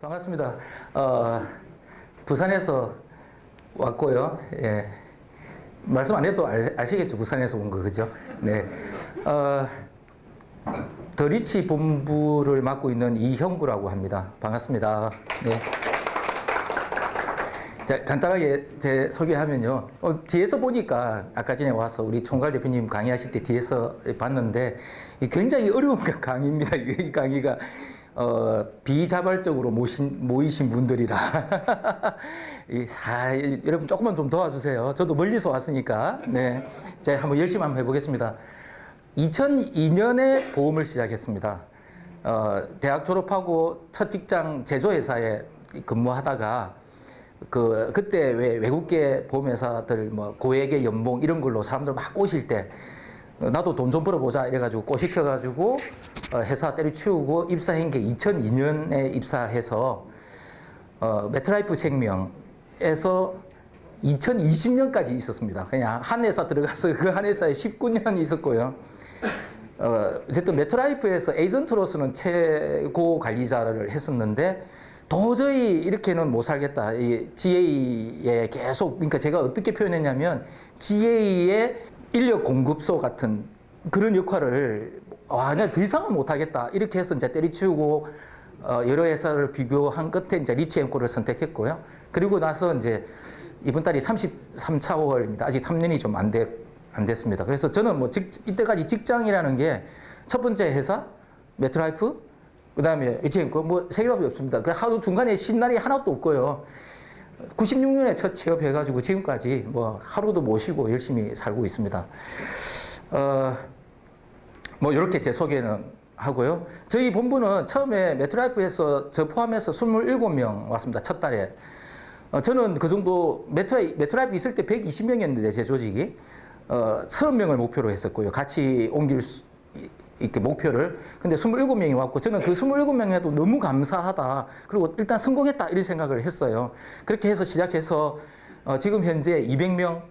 반갑습니다. 부산에서 왔고요. 예. 말씀 안 해도 아시겠죠? 부산에서 온 거, 그죠? 네. 더 리치 본부를 맡고 있는 이형구라고 합니다. 반갑습니다. 네. 자, 간단하게 제 소개하면요. 뒤에서 보니까 아까 전에 와서 우리 총괄 대표님 강의하실 때 뒤에서 봤는데 굉장히 어려운 강의입니다. 이 강의가. 비자발적으로 모이신 분들이라. 여러분 조금만 좀 도와주세요. 저도 멀리서 왔으니까. 네. 제가 한번 열심히 한번 해보겠습니다. 2002년에 보험을 시작했습니다. 대학 졸업하고 첫 직장 제조회사에 근무하다가 그때 왜 외국계 보험회사들 뭐 고액의 연봉 이런 걸로 사람들 막 꼬실 때 나도 돈 좀 벌어보자 이래가지고 꼬시켜가지고 회사 때려치우고 입사한 게 2002년에 입사해서 메트라이프 생명에서 2020년까지 있었습니다. 그냥 한 회사 들어가서 그 한 회사에 19년 있었고요. 어쨌든 메트라이프에서 에이전트로서는 최고 관리자를 했었는데 도저히 이렇게는 못 살겠다. 이 GA에 계속, 그러니까 제가 어떻게 표현했냐면 GA의 인력 공급소 같은 그런 역할을 내가 더 이상은 못하겠다. 이렇게 해서 이제 때려치우고 여러 회사를 비교한 끝에 이제 리치앤코를 선택했고요. 그리고 나서 이제 이번 달이 33차월입니다. 아직 3년이 좀 안 됐습니다. 그래서 저는 뭐 이때까지 직장이라는 게 첫 번째 회사, 메트라이프, 그 다음에 리치앤코 뭐 세 개밖에 없습니다. 그 하루 중간에 쉰 날이 하나도 없고요. 96년에 첫 취업해가지고 지금까지 뭐 하루도 못 쉬고 열심히 살고 있습니다. 뭐 이렇게 제 소개는 하고요. 저희 본부는 처음에 메트라이프에서 저 포함해서 27명 왔습니다. 첫 달에. 저는 그 정도 메트라이프 있을 때 120명이었는데 제 조직이 30명을 목표로 했었고요. 같이 옮길 이렇게 목표를. 근데 27명이 왔고 저는 그 27명 해도 너무 감사하다. 그리고 일단 성공했다 이런 생각을 했어요. 그렇게 해서 시작해서 지금 현재 200명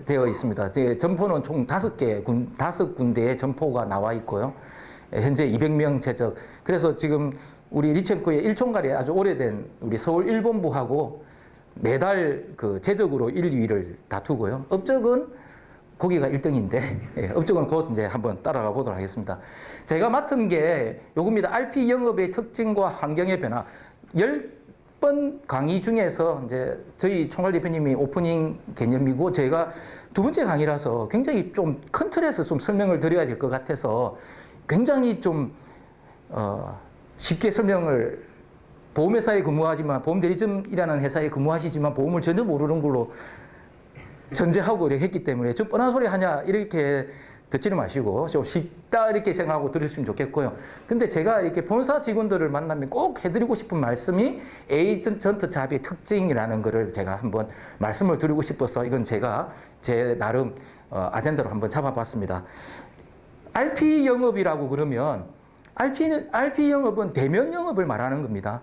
되어 있습니다. 점포는 총 5군데의 점포가 나와 있고요. 현재 200명 제적. 그래서 지금 우리 리치앤코의 일총괄이 아주 오래된 우리 서울 1본부하고 매달 그 제적으로 1, 2위를 다투고요. 업적은 거기가 1등인데 업적은 곧 이제 한번 따라가 보도록 하겠습니다. 제가 맡은 게 요겁니다. RP 영업의 특징과 환경의 변화. 10번 강의 중에서 이제 저희 총괄 대표님이 오프닝 개념이고 제가 두 번째 강의라서 굉장히 좀 큰 틀에서 좀 설명을 드려야 될 것 같아서 굉장히 좀 쉽게 설명을 보험회사에 근무하지만 보험대리점이라는 회사에 근무하시지만 보험을 전혀 모르는 걸로 전제하고 이렇게 했기 때문에 좀 뻔한 소리 하냐 이렇게 듣지는 마시고 좀 쉽다 이렇게 생각하고 들으시면 좋겠고요. 근데 제가 이렇게 본사 직원들을 만나면 꼭 해드리고 싶은 말씀이 에이전트 잡의 특징이라는 거를 제가 한번 말씀을 드리고 싶어서 이건 제가 제 나름 아젠다로 한번 잡아봤습니다. RP 영업이라고 그러면 RP 영업은 대면 영업을 말하는 겁니다.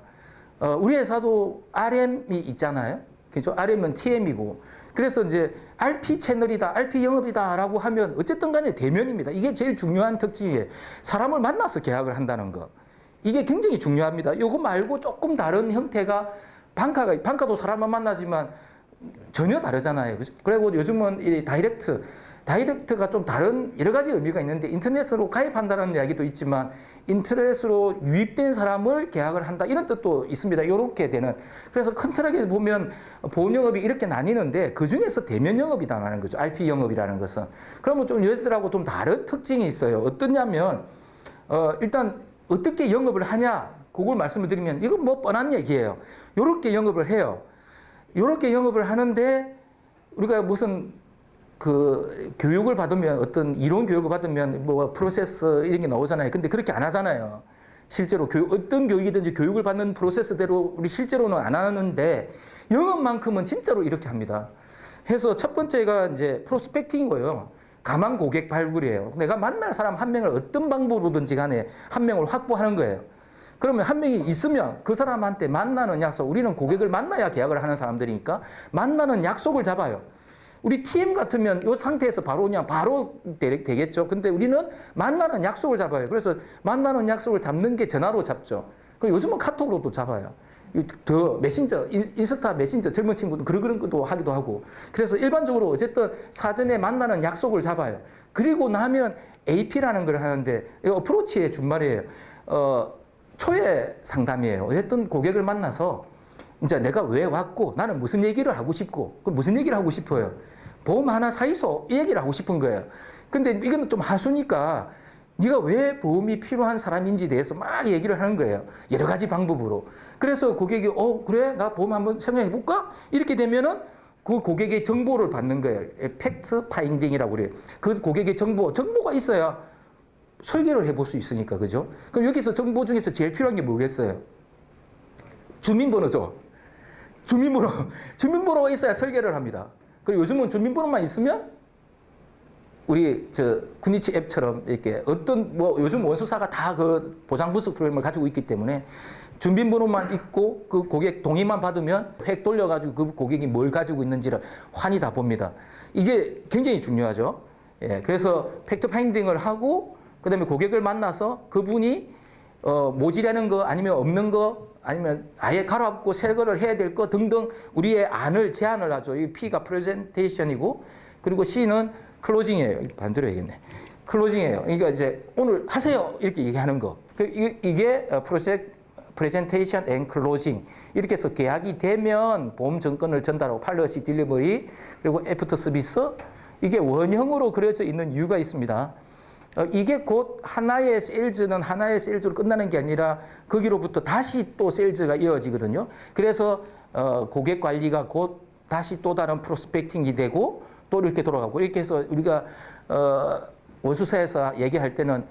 우리 회사도 RM이 있잖아요. 그죠? RM은 TM이고. 그래서 이제 RP 채널이다, RP 영업이다 라고 하면 어쨌든 간에 대면입니다. 이게 제일 중요한 특징이에요. 사람을 만나서 계약을 한다는 거. 이게 굉장히 중요합니다. 이거 말고 조금 다른 형태가 방카도 사람만 만나지만 전혀 다르잖아요. 그리고 요즘은 이 다이렉트가 좀 다른 여러 가지 의미가 있는데 인터넷으로 가입한다는 이야기도 있지만 인터넷으로 유입된 사람을 계약을 한다 이런 뜻도 있습니다. 이렇게 되는. 그래서 큰 틀에 보면 보험 영업이 이렇게 나뉘는데 그 중에서 대면 영업이라는 거죠. RP 영업이라는 것은. 그러면 좀 얘들하고 좀 다른 특징이 있어요. 어떠냐면 일단 어떻게 영업을 하냐 그걸 말씀을 드리면 이건 뭐 뻔한 얘기예요. 이렇게 영업을 해요. 이렇게 영업을 하는데 우리가 무슨 그 교육을 받으면 어떤 이론 교육을 받으면 뭐 프로세스 이런 게 나오잖아요. 근데 그렇게 안 하잖아요. 실제로 어떤 교육이든지 교육을 받는 프로세스대로 우리 실제로는 안 하는데 영업만큼은 진짜로 이렇게 합니다. 해서 첫 번째가 이제 프로스펙팅이고요. 가망 고객 발굴이에요. 내가 만날 사람 한 명을 어떤 방법으로든지 간에 한 명을 확보하는 거예요. 그러면 한 명이 있으면 그 사람한테 만나는 약속, 우리는 고객을 만나야 계약을 하는 사람들이니까 만나는 약속을 잡아요. 우리 TM 같으면 이 상태에서 바로 그냥 바로 되겠죠. 근데 우리는 만나는 약속을 잡아요. 그래서 만나는 약속을 잡는 게 전화로 잡죠. 그 요즘은 카톡으로도 잡아요. 더 메신저, 인스타 메신저 젊은 친구들 그런 것도 하기도 하고. 그래서 일반적으로 어쨌든 사전에 만나는 약속을 잡아요. 그리고 나면 AP라는 걸 하는데 어프로치의 준말이에요. 초회 상담이에요. 어쨌든 고객을 만나서 이제 내가 왜 왔고 나는 무슨 얘기를 하고 싶고 그 무슨 얘기를 하고 싶어요. 보험 하나 사이소 이 얘기를 하고 싶은 거예요. 근데 이건 좀 하수니까 네가 왜 보험이 필요한 사람인지 대해서 막 얘기를 하는 거예요. 여러 가지 방법으로. 그래서 고객이 그래? 나 보험 한번 생각해 볼까? 이렇게 되면은 그 고객의 정보를 받는 거예요. 팩트 파인딩이라고 그래요. 그 고객의 정보가 있어야 설계를 해볼 수 있으니까, 그죠? 그럼 여기서 정보 중에서 제일 필요한 게 뭐겠어요? 주민번호죠. 주민번호가 있어야 설계를 합니다. 그리고 요즘은 주민번호만 있으면 우리 쿠니치 앱처럼 이렇게 어떤 요즘 원수사가 다 그 보상분석 프로그램을 가지고 있기 때문에 주민번호만 있고 그 고객 동의만 받으면 획 돌려가지고 그 고객이 뭘 가지고 있는지를 환히 다 봅니다. 이게 굉장히 중요하죠. 예, 그래서 팩트 파인딩을 하고 그다음에 고객을 만나서 그분이 모자라는 거 아니면 없는 거 아니면 아예 갈아엎고 새 거를 해야 될 거 등등 우리의 제안을 하죠. 이 P가 프레젠테이션이고 그리고 C는 클로징이에요. 반대로 해야겠네. 클로징이에요. 그러니까 이제 오늘 하세요 이렇게 얘기하는 거. 이게 프레젠테이션 앤 클로징 이렇게 해서 계약이 되면 보험 증권을 전달하고 팔러시 딜리버리 그리고 애프터 서비스 이게 원형으로 그려져 있는 이유가 있습니다. 이게 곧 하나의 세일즈로 끝나는 게 아니라 거기로부터 다시 또 세일즈가 이어지거든요. 그래서 고객 관리가 곧 다시 또 다른 프로스펙팅이 되고 또 이렇게 돌아가고 이렇게 해서 우리가 원수사에서 얘기할 때는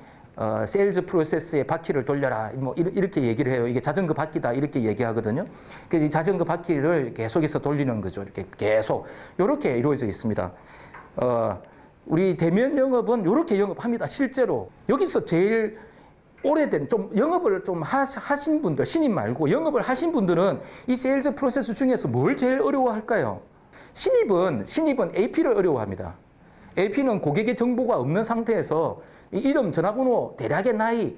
세일즈 프로세스의 바퀴를 돌려라 뭐 이렇게 얘기를 해요. 이게 자전거 바퀴다 이렇게 얘기하거든요. 그래서 이 자전거 바퀴를 계속해서 돌리는 거죠. 이렇게 계속 이렇게 이루어져 있습니다. 우리 대면 영업은 이렇게 영업합니다. 실제로 여기서 제일 오래된 좀 영업을 좀 하신 분들 신입 말고 영업을 하신 분들은 이 세일즈 프로세스 중에서 뭘 제일 어려워할까요? 신입은 AP를 어려워합니다. AP는 고객의 정보가 없는 상태에서 이름, 전화번호, 대략의 나이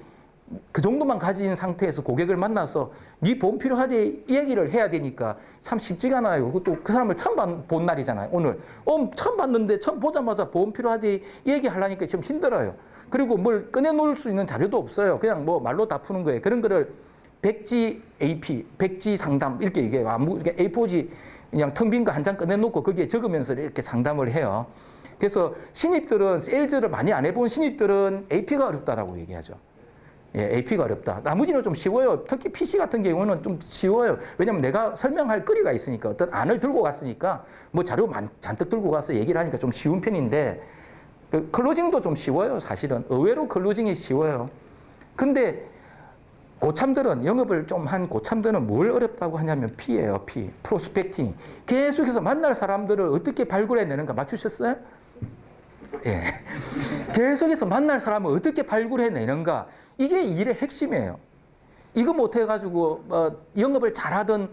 그 정도만 가진 상태에서 고객을 만나서 네 보험 필요하대 이 얘기를 해야 되니까 참 쉽지가 않아요. 그것도 그 사람을 처음 본 날이잖아요. 오늘 처음 봤는데 처음 보자마자 보험 필요하대 이 얘기 하려니까 좀 힘들어요. 그리고 뭘 꺼내놓을 수 있는 자료도 없어요. 그냥 뭐 말로 다 푸는 거예요. 그런 거를 백지 AP, 백지 상담 이렇게 얘기해요. 이렇게 A4지 그냥 텅 빈 거 한 장 꺼내놓고 거기에 적으면서 이렇게 상담을 해요. 그래서 신입들은 세일즈를 많이 안 해본 신입들은 AP가 어렵다라고 얘기하죠. 예, AP가 어렵다. 나머지는 좀 쉬워요. 특히 PC 같은 경우는 좀 쉬워요. 왜냐면 내가 설명할 거리가 있으니까 어떤 안을 들고 갔으니까 뭐 자료 잔뜩 들고 가서 얘기를 하니까 좀 쉬운 편인데 클로징도 좀 쉬워요. 사실은 의외로 클로징이 쉬워요. 근데 고참들은 영업을 좀 한 고참들은 뭘 어렵다고 하냐면 P예요. P. 프로스펙팅. 계속해서 만날 사람들을 어떻게 발굴해내는가 맞추셨어요? 예. 계속해서 만날 사람을 어떻게 발굴해내는가 이게 이 일의 핵심이에요. 이거 못해가지고 영업을 잘하던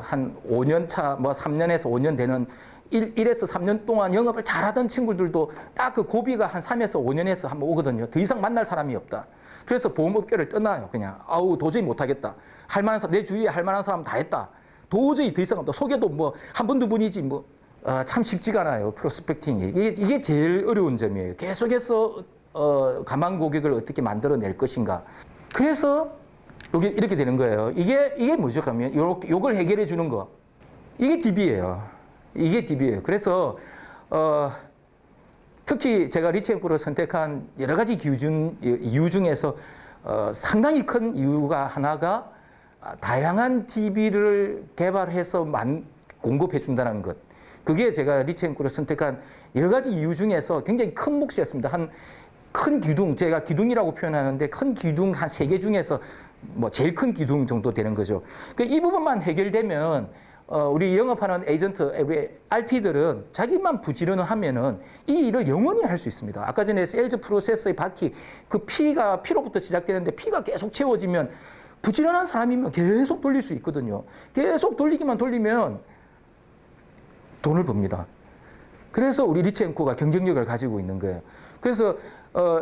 한 5년 차, 3년에서 5년 되는 1에서 3년 동안 영업을 잘하던 친구들도 딱 그 고비가 한 3에서 5년에서 한번 오거든요. 더 이상 만날 사람이 없다. 그래서 보험업계를 떠나요. 그냥 도저히 못하겠다. 내 주위에 할 만한 사람 다 했다. 도저히 더 이상 없다. 소개도 한 번, 두 번이지 참 쉽지가 않아요. 프로스펙팅이. 이게 제일 어려운 점이에요. 계속해서 가망 고객을 어떻게 만들어낼 것인가. 그래서 이렇게 되는 거예요. 이게 뭐죠? 그러면 요걸 해결해 주는 거. 이게 DB예요. 이게 DB예요. 그래서 특히 제가 리치앤코를 선택한 여러 가지 이유 중에서 상당히 큰 이유가 하나가 다양한 DB를 개발해서 공급해 준다는 것. 그게 제가 리치앤코를 선택한 여러 가지 이유 중에서 굉장히 큰 몫이었습니다. 큰 기둥, 제가 기둥이라고 표현하는데 큰 기둥 한 3개 중에서 제일 큰 기둥 정도 되는 거죠. 이 부분만 해결되면 우리 영업하는 에이전트, 우리 RP들은 자기만 부지런하면은 이 일을 영원히 할 수 있습니다. 아까 전에 세일즈 프로세스의 바퀴, 그 P로부터 시작되는데 P가 계속 채워지면 부지런한 사람이면 계속 돌릴 수 있거든요. 계속 돌리면 돈을 법니다. 그래서 우리 리치앤코가 경쟁력을 가지고 있는 거예요. 그래서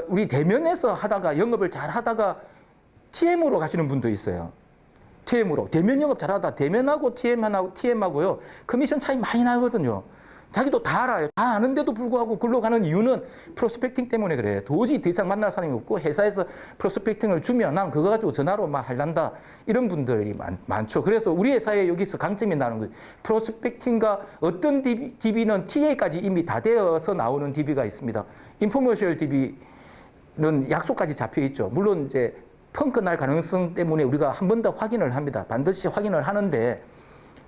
우리 대면에서 하다가 영업을 잘 하다가 TM으로 가시는 분도 있어요. TM으로. 대면 영업 잘하다. 대면하고 TM하고요. 커미션 차이 많이 나거든요. 자기도 다 알아요. 다 아는데도 불구하고 글로 가는 이유는 프로스펙팅 때문에 그래. 도저히 더 이상 만날 사람이 없고 회사에서 프로스펙팅을 주면 난 그거 가지고 전화로 막 할란다. 이런 분들이 많죠. 그래서 우리 회사에 여기서 강점이 나는 거예요. 프로스펙팅과 어떤 DB는 TA까지 이미 다 되어서 나오는 DB가 있습니다. 인포머셜 DB는 약속까지 잡혀 있죠. 물론 이제 펑크 날 가능성 때문에 우리가 한 번 더 확인을 합니다. 반드시 확인을 하는데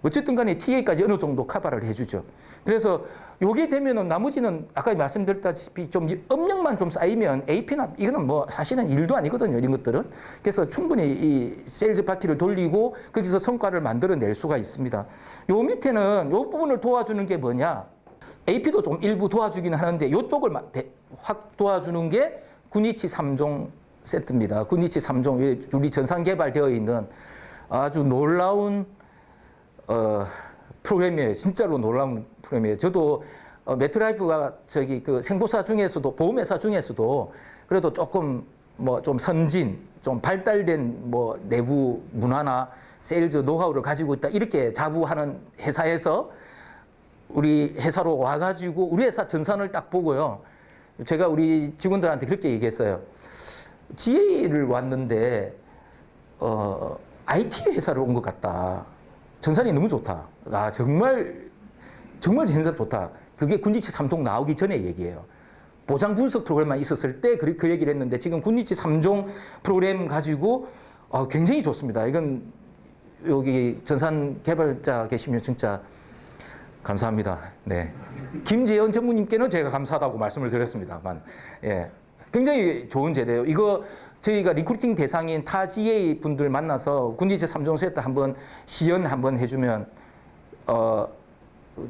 어쨌든 간에 TA까지 어느 정도 커버를 해주죠. 그래서 요게 되면은 나머지는 아까 말씀드렸다시피 좀 업력만 좀 쌓이면 AP나 이거는 뭐 사실은 일도 아니거든요. 이런 것들은. 그래서 충분히 이 세일즈 바퀴를 돌리고 거기서 성과를 만들어낼 수가 있습니다. 요 밑에는 요 부분을 도와주는 게 뭐냐. AP도 좀 일부 도와주긴 하는데 요쪽을 확 도와주는 게 군위치 3종 세트입니다. 군위치 3종. 우리 전산 개발되어 있는 아주 놀라운 프로그램이에요. 진짜로 놀라운 프로그램이에요. 저도 매트라이프가 저기 그 생보사 중에서도 보험회사 중에서도 그래도 조금 뭐 좀 선진, 좀 발달된 뭐 내부 문화나 세일즈 노하우를 가지고 있다 이렇게 자부하는 회사에서 우리 회사로 와가지고 우리 회사 전산을 딱 보고요. 제가 우리 직원들한테 그렇게 얘기했어요. GA를 왔는데 IT 회사로 온 것 같다. 전산이 너무 좋다. 아, 정말 전산 좋다. 그게 군위치 3종 나오기 전에 얘기예요. 보장 분석 프로그램만 있었을 때 그 얘기를 했는데 지금 군위치 3종 프로그램 가지고 굉장히 좋습니다. 이건 여기 전산 개발자 계시면 진짜 감사합니다. 네. 김재현 전무님께는 제가 감사하다고 말씀을 드렸습니다만, 예. 굉장히 좋은 제도예요. 이거 저희가 리크루팅 대상인 타 GA 분들 만나서 군위치 3종 세트 한번 시연 한번 해주면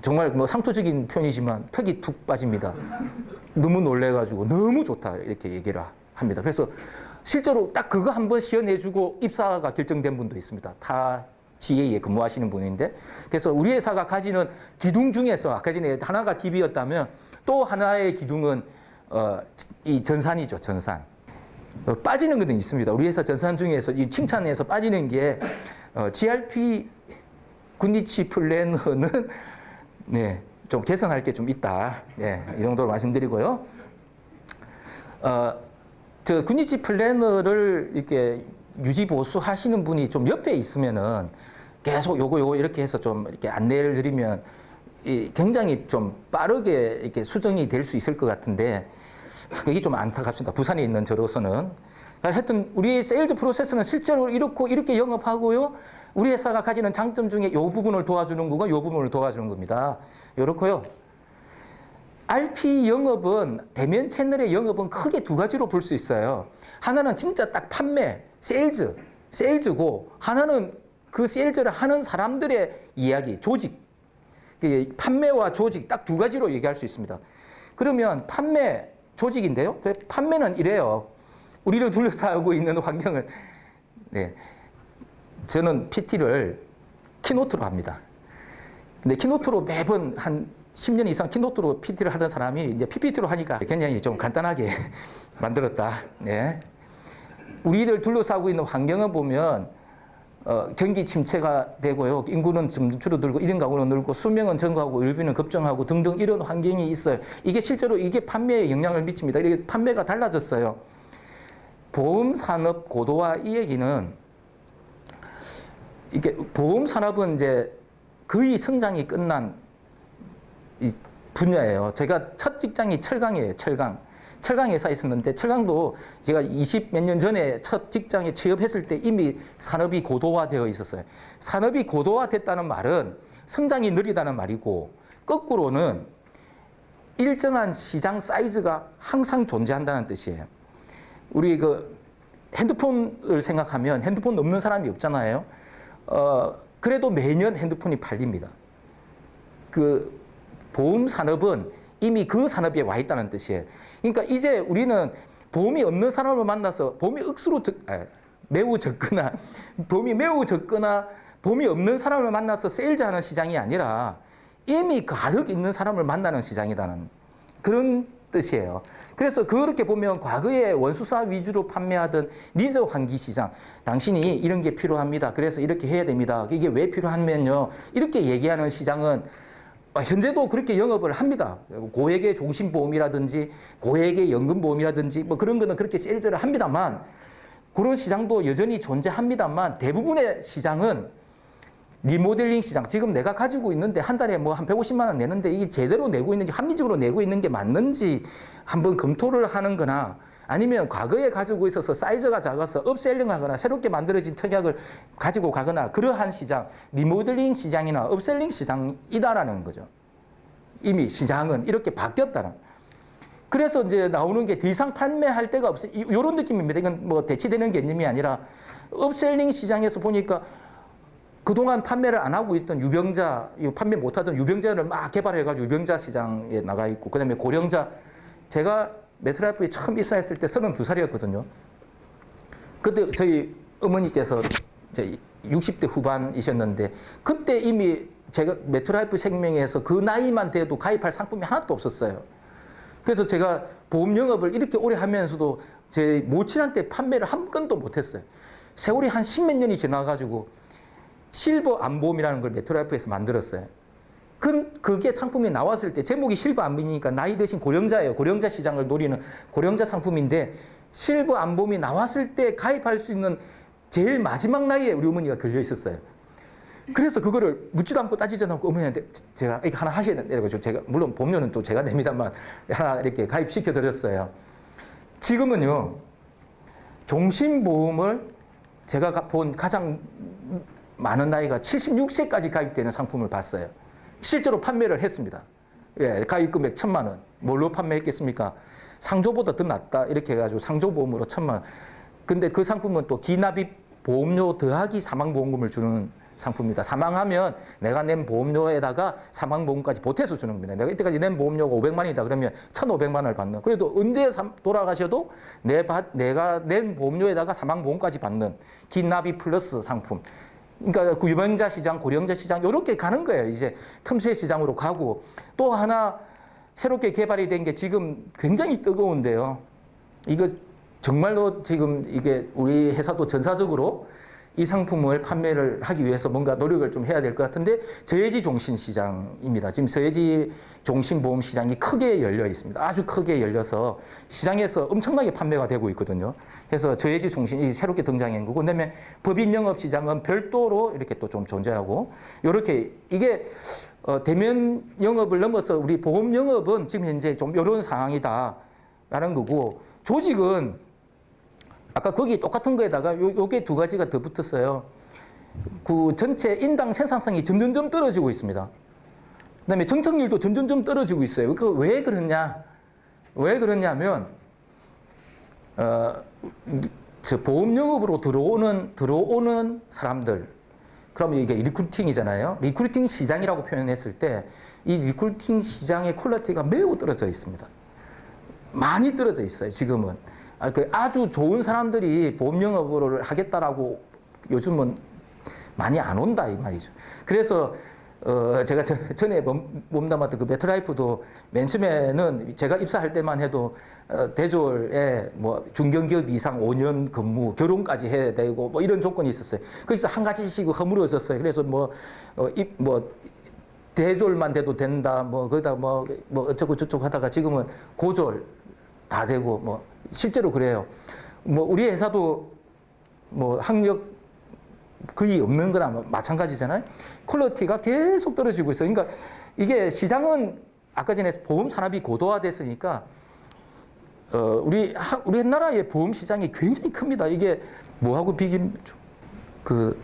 정말 뭐 상투적인 표현이지만 턱이 툭 빠집니다. 너무 놀래가지고 너무 좋다 이렇게 얘기를 합니다. 그래서 실제로 딱 그거 한번 시연해주고 입사가 결정된 분도 있습니다. 타 GA에 근무하시는 분인데 그래서 우리 회사가 가지는 기둥 중에서 아까 전에 하나가 DB였다면 또 하나의 기둥은 이 전산이죠. 전산. 빠지는 것도 있습니다. 우리 회사 전산 중에서 이 칭찬에서 빠지는 게 GRP 군위치 플래너는 네, 좀 개선할 게 좀 있다. 예, 이 정도로 말씀드리고요. 저 군위치 플래너를 이렇게 유지 보수하시는 분이 좀 옆에 있으면은 계속 요거 이렇게 해서 좀 이렇게 안내를 드리면 굉장히 좀 빠르게 이렇게 수정이 될 수 있을 것 같은데 그게 좀 안타깝습니다. 부산에 있는 저로서는. 하여튼 우리 세일즈 프로세스는 실제로 이렇게 영업하고요. 우리 회사가 가지는 장점 중에 이 부분을 도와주는 거고 이 부분을 도와주는 겁니다. 이렇고요. RP 영업은 대면 채널의 영업은 크게 두 가지로 볼 수 있어요. 하나는 진짜 딱 판매, 세일즈고 하나는 그 세일즈를 하는 사람들의 이야기, 조직. 판매와 조직 딱 두 가지로 얘기할 수 있습니다. 그러면 판매, 조직인데요. 판매는 이래요. 우리를 둘러싸고 있는 환경은 네, 저는 PT를 키노트로 합니다. 근데 키노트로 매번 한 10년 이상 키노트로 PT를 하던 사람이 이제 PPT로 하니까 굉장히 좀 간단하게 만들었다. 네. 우리를 둘러싸고 있는 환경을 보면 경기 침체가 되고요. 인구는 좀 줄어들고 1인 가구는 늘고 수명은 증가하고 의료비는 급증하고 등등 이런 환경이 있어요. 이게 실제로 이게 판매에 영향을 미칩니다. 이게 판매가 달라졌어요. 보험 산업 고도화 이 얘기는 이게 보험 산업은 이제 거의 성장이 끝난 이 분야예요. 제가 첫 직장이 철강이에요. 철강 회사에 있었는데 철강도 제가 20 몇 년 전에 첫 직장에 취업했을 때 이미 산업이 고도화되어 있었어요. 산업이 고도화됐다는 말은 성장이 느리다는 말이고 거꾸로는 일정한 시장 사이즈가 항상 존재한다는 뜻이에요. 우리 그 핸드폰을 생각하면 핸드폰 없는 사람이 없잖아요. 그래도 매년 핸드폰이 팔립니다. 그 보험 산업은 이미 그 산업에 와 있다는 뜻이에요. 그러니까 이제 우리는 보험이 없는 사람을 만나서 보험이 매우 적거나 보험이 없는 사람을 만나서 세일즈하는 시장이 아니라 이미 가득 있는 사람을 만나는 시장이라는 그런 뜻이에요. 그래서 그렇게 보면 과거에 원수사 위주로 판매하던 니즈 환기 시장, 당신이 이런 게 필요합니다. 그래서 이렇게 해야 됩니다. 이게 왜 필요하면요, 이렇게 얘기하는 시장은 현재도 그렇게 영업을 합니다. 고액의 종신보험이라든지 고액의 연금보험이라든지 뭐 그런 거는 그렇게 세일즈를 합니다만, 그런 시장도 여전히 존재합니다만, 대부분의 시장은 리모델링 시장, 지금 내가 가지고 있는데 한 달에 뭐 한 150만 원 내는데 이게 제대로 내고 있는지, 합리적으로 내고 있는 게 맞는지 한번 검토를 하는 거나, 아니면 과거에 가지고 있어서 사이즈가 작아서 업셀링 하거나 새롭게 만들어진 특약을 가지고 가거나, 그러한 시장, 리모델링 시장이나 업셀링 시장이다라는 거죠. 이미 시장은 이렇게 바뀌었다는. 그래서 이제 나오는 게 더 이상 판매할 데가 없어요. 이런 느낌입니다. 이건 뭐 대치되는 개념이 아니라, 업셀링 시장에서 보니까 그동안 판매를 안 하고 있던 유병자, 판매 못하던 유병자를 막 개발해가지고 유병자 시장에 나가 있고, 그 다음에 고령자, 제가 메트라이프에 처음 입사했을 때 32살이었거든요. 그때 저희 어머니께서 이제 60대 후반이셨는데, 그때 이미 제가 메트라이프 생명에서 그 나이만 돼도 가입할 상품이 하나도 없었어요. 그래서 제가 보험 영업을 이렇게 오래 하면서도 제 모친한테 판매를 한 건도 못했어요. 세월이 한 10몇 년이 지나가지고 실버 암보험이라는 걸 메트라이프에서 만들었어요. 그게 상품이 나왔을 때, 제목이 실버 암보험이니까 나이 드신 고령자예요. 고령자 시장을 노리는 고령자 상품인데, 실버 암보험이 나왔을 때 가입할 수 있는 제일 마지막 나이에 우리 어머니가 걸려 있었어요. 그래서 그거를 묻지도 않고 따지지도 않고 어머니한테 제가 이거 하나 하셔야 된다 이러고, 제가 물론 보험료는 또 제가 냅니다만 하나 이렇게 가입시켜 드렸어요. 지금은요, 종신보험을 제가 본 가장 많은 나이가 76세까지 가입되는 상품을 봤어요. 실제로 판매를 했습니다. 예, 가입 금액 1,000만 원. 뭘로 판매했겠습니까? 상조보다 더 낫다 이렇게 해가지고 상조보험으로 1,000만 원. 근데 그 상품은 또 기납입 보험료 더하기 사망보험금을 주는 상품입니다. 사망하면 내가 낸 보험료에다가 사망보험까지 보태서 주는 겁니다. 내가 이때까지 낸 보험료가 500만이다 그러면 1,500만 원을 받는. 그래도 언제 돌아가셔도 내가 낸 보험료에다가 사망보험까지 받는 기납입 플러스 상품. 그러니까 그 유병자 시장, 고령자 시장 이렇게 가는 거예요. 이제 틈새 시장으로 가고, 또 하나 새롭게 개발이 된 게 지금 굉장히 뜨거운데요. 이거 정말로 지금 이게 우리 회사도 전사적으로 이 상품을 판매를 하기 위해서 뭔가 노력을 좀 해야 될 것 같은데, 저해지 종신 시장입니다. 지금 저해지 종신 보험 시장이 크게 열려 있습니다. 아주 크게 열려서 시장에서 엄청나게 판매가 되고 있거든요. 그래서 저해지 종신이 새롭게 등장한 거고, 그다음에 법인 영업 시장은 별도로 이렇게 또 좀 존재하고, 이렇게 이게 대면 영업을 넘어서 우리 보험 영업은 지금 현재 좀 이런 상황이다라는 거고, 조직은 아까 거기 똑같은 거에다가 요게 두 가지가 더 붙었어요. 그 전체 인당 생산성이 점점점 떨어지고 있습니다. 그다음에 정착률도 점점점 떨어지고 있어요. 그 왜 그러냐? 왜 그러냐면 저 보험 영업으로 들어오는 사람들, 그러면 이게 리크루팅이잖아요. 리크루팅 시장이라고 표현했을 때 이 리크루팅 시장의 퀄리티가 매우 떨어져 있습니다. 많이 떨어져 있어요. 지금은. 아주 좋은 사람들이 보험 영업을 하겠다라고 요즘은 많이 안 온다 이 말이죠. 그래서 제가 전에 몸담았던 그 메트라이프도 맨 처음에는 제가 입사할 때만 해도 대졸에 뭐 중견기업 이상 5년 근무, 결혼까지 해야 되고 뭐 이런 조건이 있었어요. 거기서 한 가지씩 허물어졌어요. 그래서 뭐 대졸만 돼도 된다, 뭐 거기다 뭐 어쩌고 저쩌고 하다가 지금은 고졸 다 되고, 뭐 실제로 그래요. 뭐 우리 회사도 뭐 학력 거의 없는 거랑 마찬가지잖아요. 퀄리티가 계속 떨어지고 있어요. 그러니까 이게 시장은 아까 전에 보험 산업이 고도화됐으니까 우리 나라의 보험 시장이 굉장히 큽니다. 이게 뭐하고 비교하면 그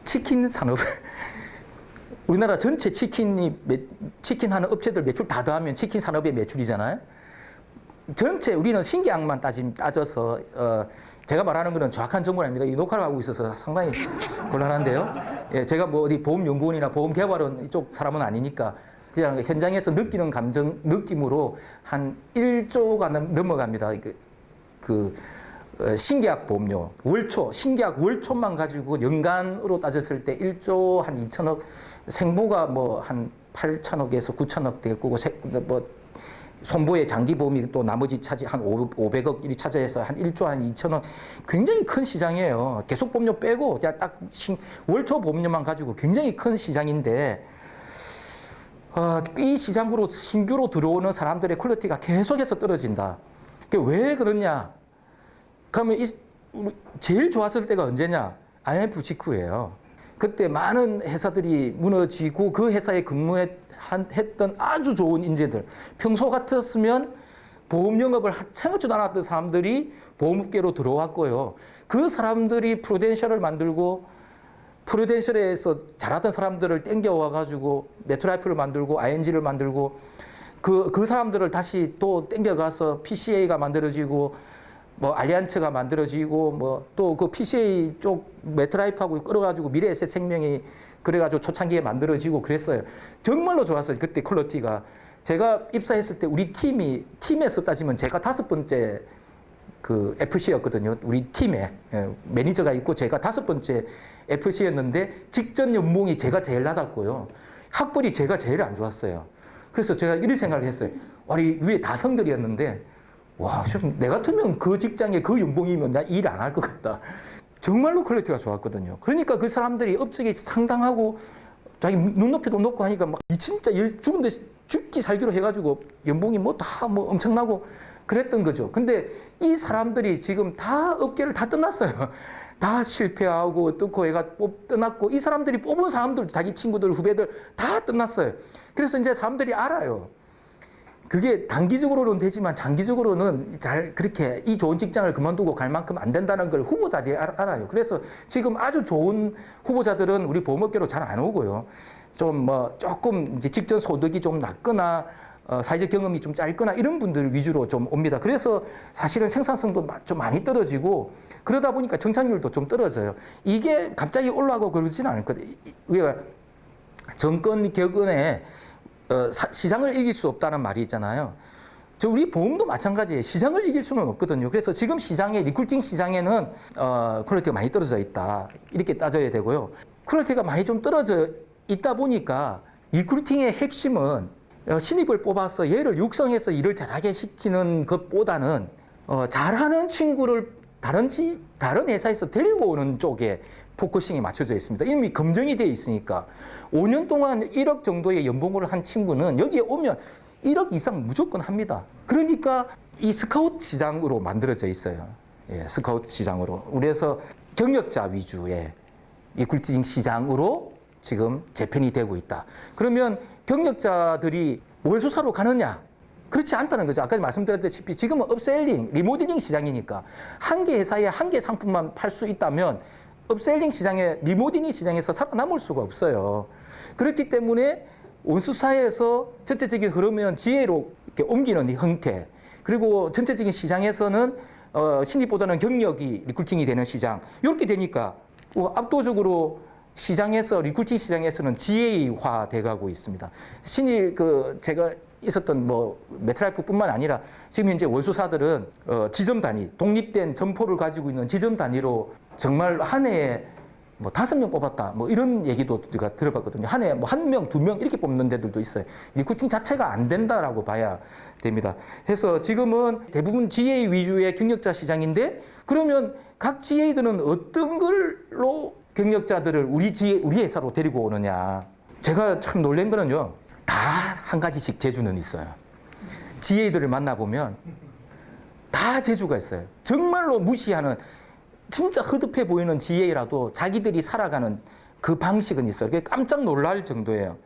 치킨 산업 우리나라 전체 치킨 하는 업체들 매출 다 더하면 치킨 산업의 매출이잖아요. 전체 우리는 신계약만 따져서 제가 말하는 거는 정확한 정보는 아닙니다. 이 녹화를 하고 있어서 상당히 곤란한데요. 예, 제가 뭐 어디 보험연구원이나 보험개발원 이쪽 사람은 아니니까 그냥 현장에서 느끼는 느낌으로 한 1조가 넘어갑니다. 신계약 보험료, 신계약 월초만 가지고 연간으로 따졌을 때 1조 한 2천억, 생보가 뭐 한 8천억에서 9천억 될 거고, 뭐 손보의 장기보험이 또 나머지 차지 한 500억 일이 차지해서 한 1조 한 2천억 굉장히 큰 시장이에요. 계속 보험료 빼고 그냥 딱 월초 보험료만 가지고 굉장히 큰 시장인데 이 시장으로 신규로 들어오는 사람들의 퀄리티가 계속해서 떨어진다. 왜 그러냐? 그러면 제일 좋았을 때가 언제냐? IMF 직후예요. 그때 많은 회사들이 무너지고 그 회사에 근무했던 아주 좋은 인재들, 평소 같았으면 보험 영업을 생각지도 않았던 사람들이 보험업계로 들어왔고요. 그 사람들이 프루덴셜을 만들고 프루덴셜에서 잘하던 사람들을 땡겨와가지고 메트라이프를 만들고 ING를 만들고 그 사람들을 다시 또 땡겨가서 PCA가 만들어지고 뭐 알리안츠가 만들어지고 뭐 또 그 PCA 쪽 메트라이프하고 끌어가지고 미래에셋생명이 그래가지고 초창기에 만들어지고 그랬어요. 정말로 좋았어요. 그때 퀄리티가. 제가 입사했을 때 우리 팀에서 따지면 제가 5번째 그 FC였거든요. 우리 팀에 매니저가 있고 제가 5번째 FC였는데 직전 연봉이 제가 제일 낮았고요. 학벌이 제가 제일 안 좋았어요. 그래서 제가 이런 생각을 했어요. 우리 위에 다 형들이었는데 와, 내 같으면 그 직장에 그 연봉이면 나 일 안 할 것 같다. 정말로 퀄리티가 좋았거든요. 그러니까 그 사람들이 업적이 상당하고 자기 눈높이도 높고 하니까 막 진짜 죽은 듯이 죽기 살기로 해가지고 연봉이 뭐 다 뭐 엄청나고 그랬던 거죠. 근데 이 사람들이 지금 다 업계를 다 떠났어요. 다 실패하고 뜯고 애가 떠났고 이 사람들이 뽑은 사람들 자기 친구들 후배들 다 떠났어요. 그래서 이제 사람들이 알아요. 그게 단기적으로는 되지만 장기적으로는 잘 그렇게 이 좋은 직장을 그만두고 갈 만큼 안 된다는 걸 후보자들이 알아요. 그래서 지금 아주 좋은 후보자들은 우리 보험업계로 잘 안 오고요. 좀 뭐 조금 이제 직전 소득이 좀 낮거나 사회적 경험이 좀 짧거나 이런 분들 위주로 좀 옵니다. 그래서 사실은 생산성도 좀 많이 떨어지고 그러다 보니까 정착률도 좀 떨어져요. 이게 갑자기 올라가고 그러지는 않을 거예요. 우리가 정권 격언에 시장을 이길 수 없다는 말이 있잖아요. 우리 보험도 마찬가지예요. 시장을 이길 수는 없거든요. 그래서 지금 시장에 리크루팅 시장에는 퀄리티가 많이 떨어져 있다. 이렇게 따져야 되고요. 퀄리티가 많이 좀 떨어져 있다 보니까 리크루팅의 핵심은 신입을 뽑아서 얘를 육성해서 일을 잘하게 시키는 것보다는 잘하는 친구를 다른 회사에서 데리고 오는 쪽에 포커싱이 맞춰져 있습니다. 이미 검증이 되어 있으니까 5년 동안 1억 정도의 연봉을 한 친구는 여기에 오면 1억 이상 무조건 합니다. 그러니까 이 스카우트 시장으로 만들어져 있어요. 예, 스카우트 시장으로. 그래서 경력자 위주의 리크루팅 시장으로 지금 재편이 되고 있다. 그러면 경력자들이 월수사로 가느냐? 그렇지 않다는 거죠. 아까 말씀드렸다시피 지금은 업셀링, 리모델링 시장이니까 한 개 회사에 한 개 상품만 팔 수 있다면 업셀링 시장에, 리모델링 시장에서 살아남을 수가 없어요. 그렇기 때문에 원수사에서 전체적인 흐름은 지혜로 이렇게 옮기는 형태, 그리고 전체적인 시장에서는 신입보다는 경력이 리크루팅이 되는 시장, 이렇게 되니까 압도적으로 시장에서 리크루팅 시장에서는 GA화 돼가고 있습니다. 신입 제가 있었던 메트라이프뿐만 아니라 지금 현재 월수사들은 지점 단위, 독립된 점포를 가지고 있는 지점 단위로 정말 한 해에 5명 뽑았다 이런 얘기도 제가 들어봤거든요. 한 해에 1명, 2명 이렇게 뽑는 데들도 있어요. 리크루팅 자체가 안 된다라고 봐야 됩니다. 그래서 지금은 대부분 GA 위주의 경력자 시장인데 그러면 각 GA들은 어떤 걸로 경력자들을 우리 회사로 데리고 오느냐. 제가 참 놀란 거는요. 다 한 가지씩 재주는 있어요. GA들을 만나보면 다 재주가 있어요. 정말로 무시하는 진짜 흐뭇해 보이는 GA라도 자기들이 살아가는 그 방식은 있어요. 그게 깜짝 놀랄 정도예요.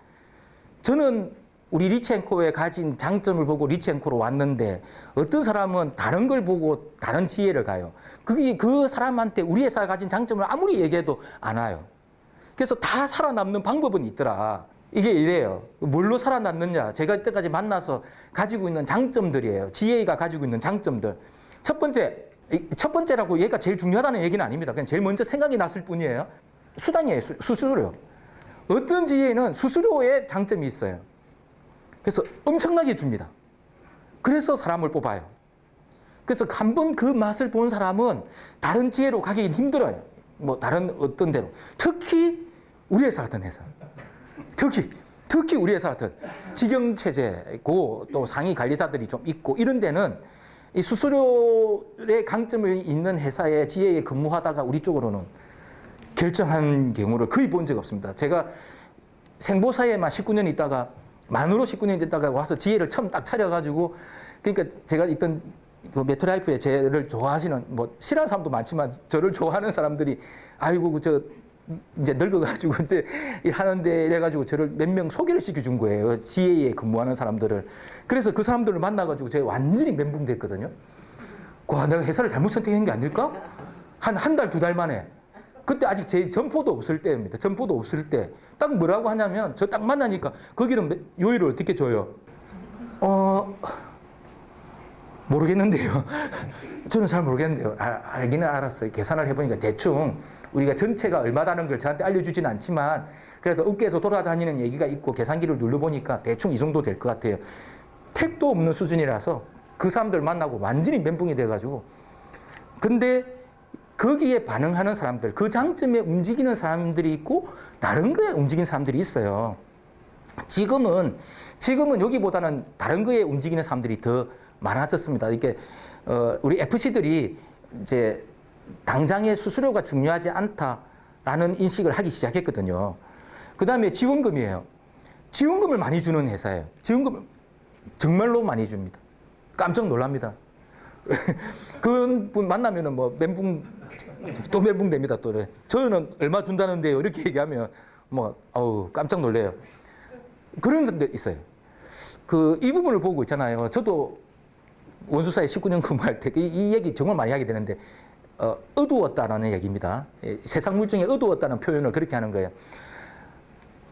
저는 우리 리치앤코에 가진 장점을 보고 리치앤코로 왔는데 어떤 사람은 다른 걸 보고 다른 GA를 가요. 그 사람한테 우리 회사가 가진 장점을 아무리 얘기해도 안 와요. 그래서 다 살아남는 방법은 있더라. 이게 이래요. 뭘로 살아남느냐. 제가 이때까지 만나서 가지고 있는 장점들이에요. GA가 가지고 있는 장점들. 첫 번째라고 얘가 제일 중요하다는 얘기는 아닙니다. 그냥 제일 먼저 생각이 났을 뿐이에요. 수당이에요. 수수료. 어떤 GA는 수수료에 장점이 있어요. 그래서 엄청나게 줍니다. 그래서 사람을 뽑아요. 그래서 한 번 그 맛을 본 사람은 다른 GA로 가기 힘들어요. 다른 어떤 데로. 특히 우리 회사 같은 회사. 특히 특히 우리 회사 같은 직영체제고 또 상위 관리자들이 좀 있고 이런 데는 이 수수료의 강점이 있는 회사에 지혜에 근무하다가 우리 쪽으로는 결정한 경우를 거의 본 적 없습니다. 제가 생보사에만 19년 있다가 만으로 19년 있다가 와서 지혜를 처음 딱 차려가지고 그러니까 제가 있던 그 메트라이프에 저를 좋아하시는 뭐 싫어하는 사람도 많지만 저를 좋아하는 사람들이 아이고 저 이제 늙어가지고 이제 하는데 이래가지고 저를 몇 명 소개를 시켜준 거예요. 지혜에 근무하는 사람들을. 그래서 그 사람들을 만나가지고 제가 완전히 멘붕됐거든요. 와, 내가 회사를 잘못 선택한 게 아닐까? 한 달, 두 달 만에. 그때 아직 제 점포도 없을 때입니다. 점포도 없을 때. 딱 뭐라고 하냐면 저 딱 만나니까 거기는 요일을 어떻게 줘요? 모르겠는데요. 저는 잘 모르겠는데요. 알기는 알았어요. 계산을 해보니까 대충 우리가 전체가 얼마다는 걸 저한테 알려주진 않지만 그래도 업계에서 돌아다니는 얘기가 있고 계산기를 눌러보니까 대충 이 정도 될 것 같아요. 택도 없는 수준이라서 그 사람들 만나고 완전히 멘붕이 돼가지고 근데 거기에 반응하는 사람들, 그 장점에 움직이는 사람들이 있고 다른 거에 움직이는 사람들이 있어요. 지금은 여기보다는 다른 거에 움직이는 사람들이 더 많아졌습니다. 이렇게 우리 FC들이 이제 당장의 수수료가 중요하지 않다라는 인식을 하기 시작했거든요. 그 다음에 지원금이에요. 지원금을 많이 주는 회사예요. 지원금을 정말로 많이 줍니다. 깜짝 놀랍니다. 그분 만나면은 뭐 또 멘붕 됩니다. 또 저는 얼마 준다는데요. 이렇게 얘기하면 뭐 깜짝 놀래요. 그런 데 있어요. 이 부분을 보고 있잖아요. 저도 원수사에 19년 근무할 때 이 얘기 정말 많이 하게 되는데 어두웠다라는 얘기입니다. 세상 물정에 어두웠다는 표현을 그렇게 하는 거예요.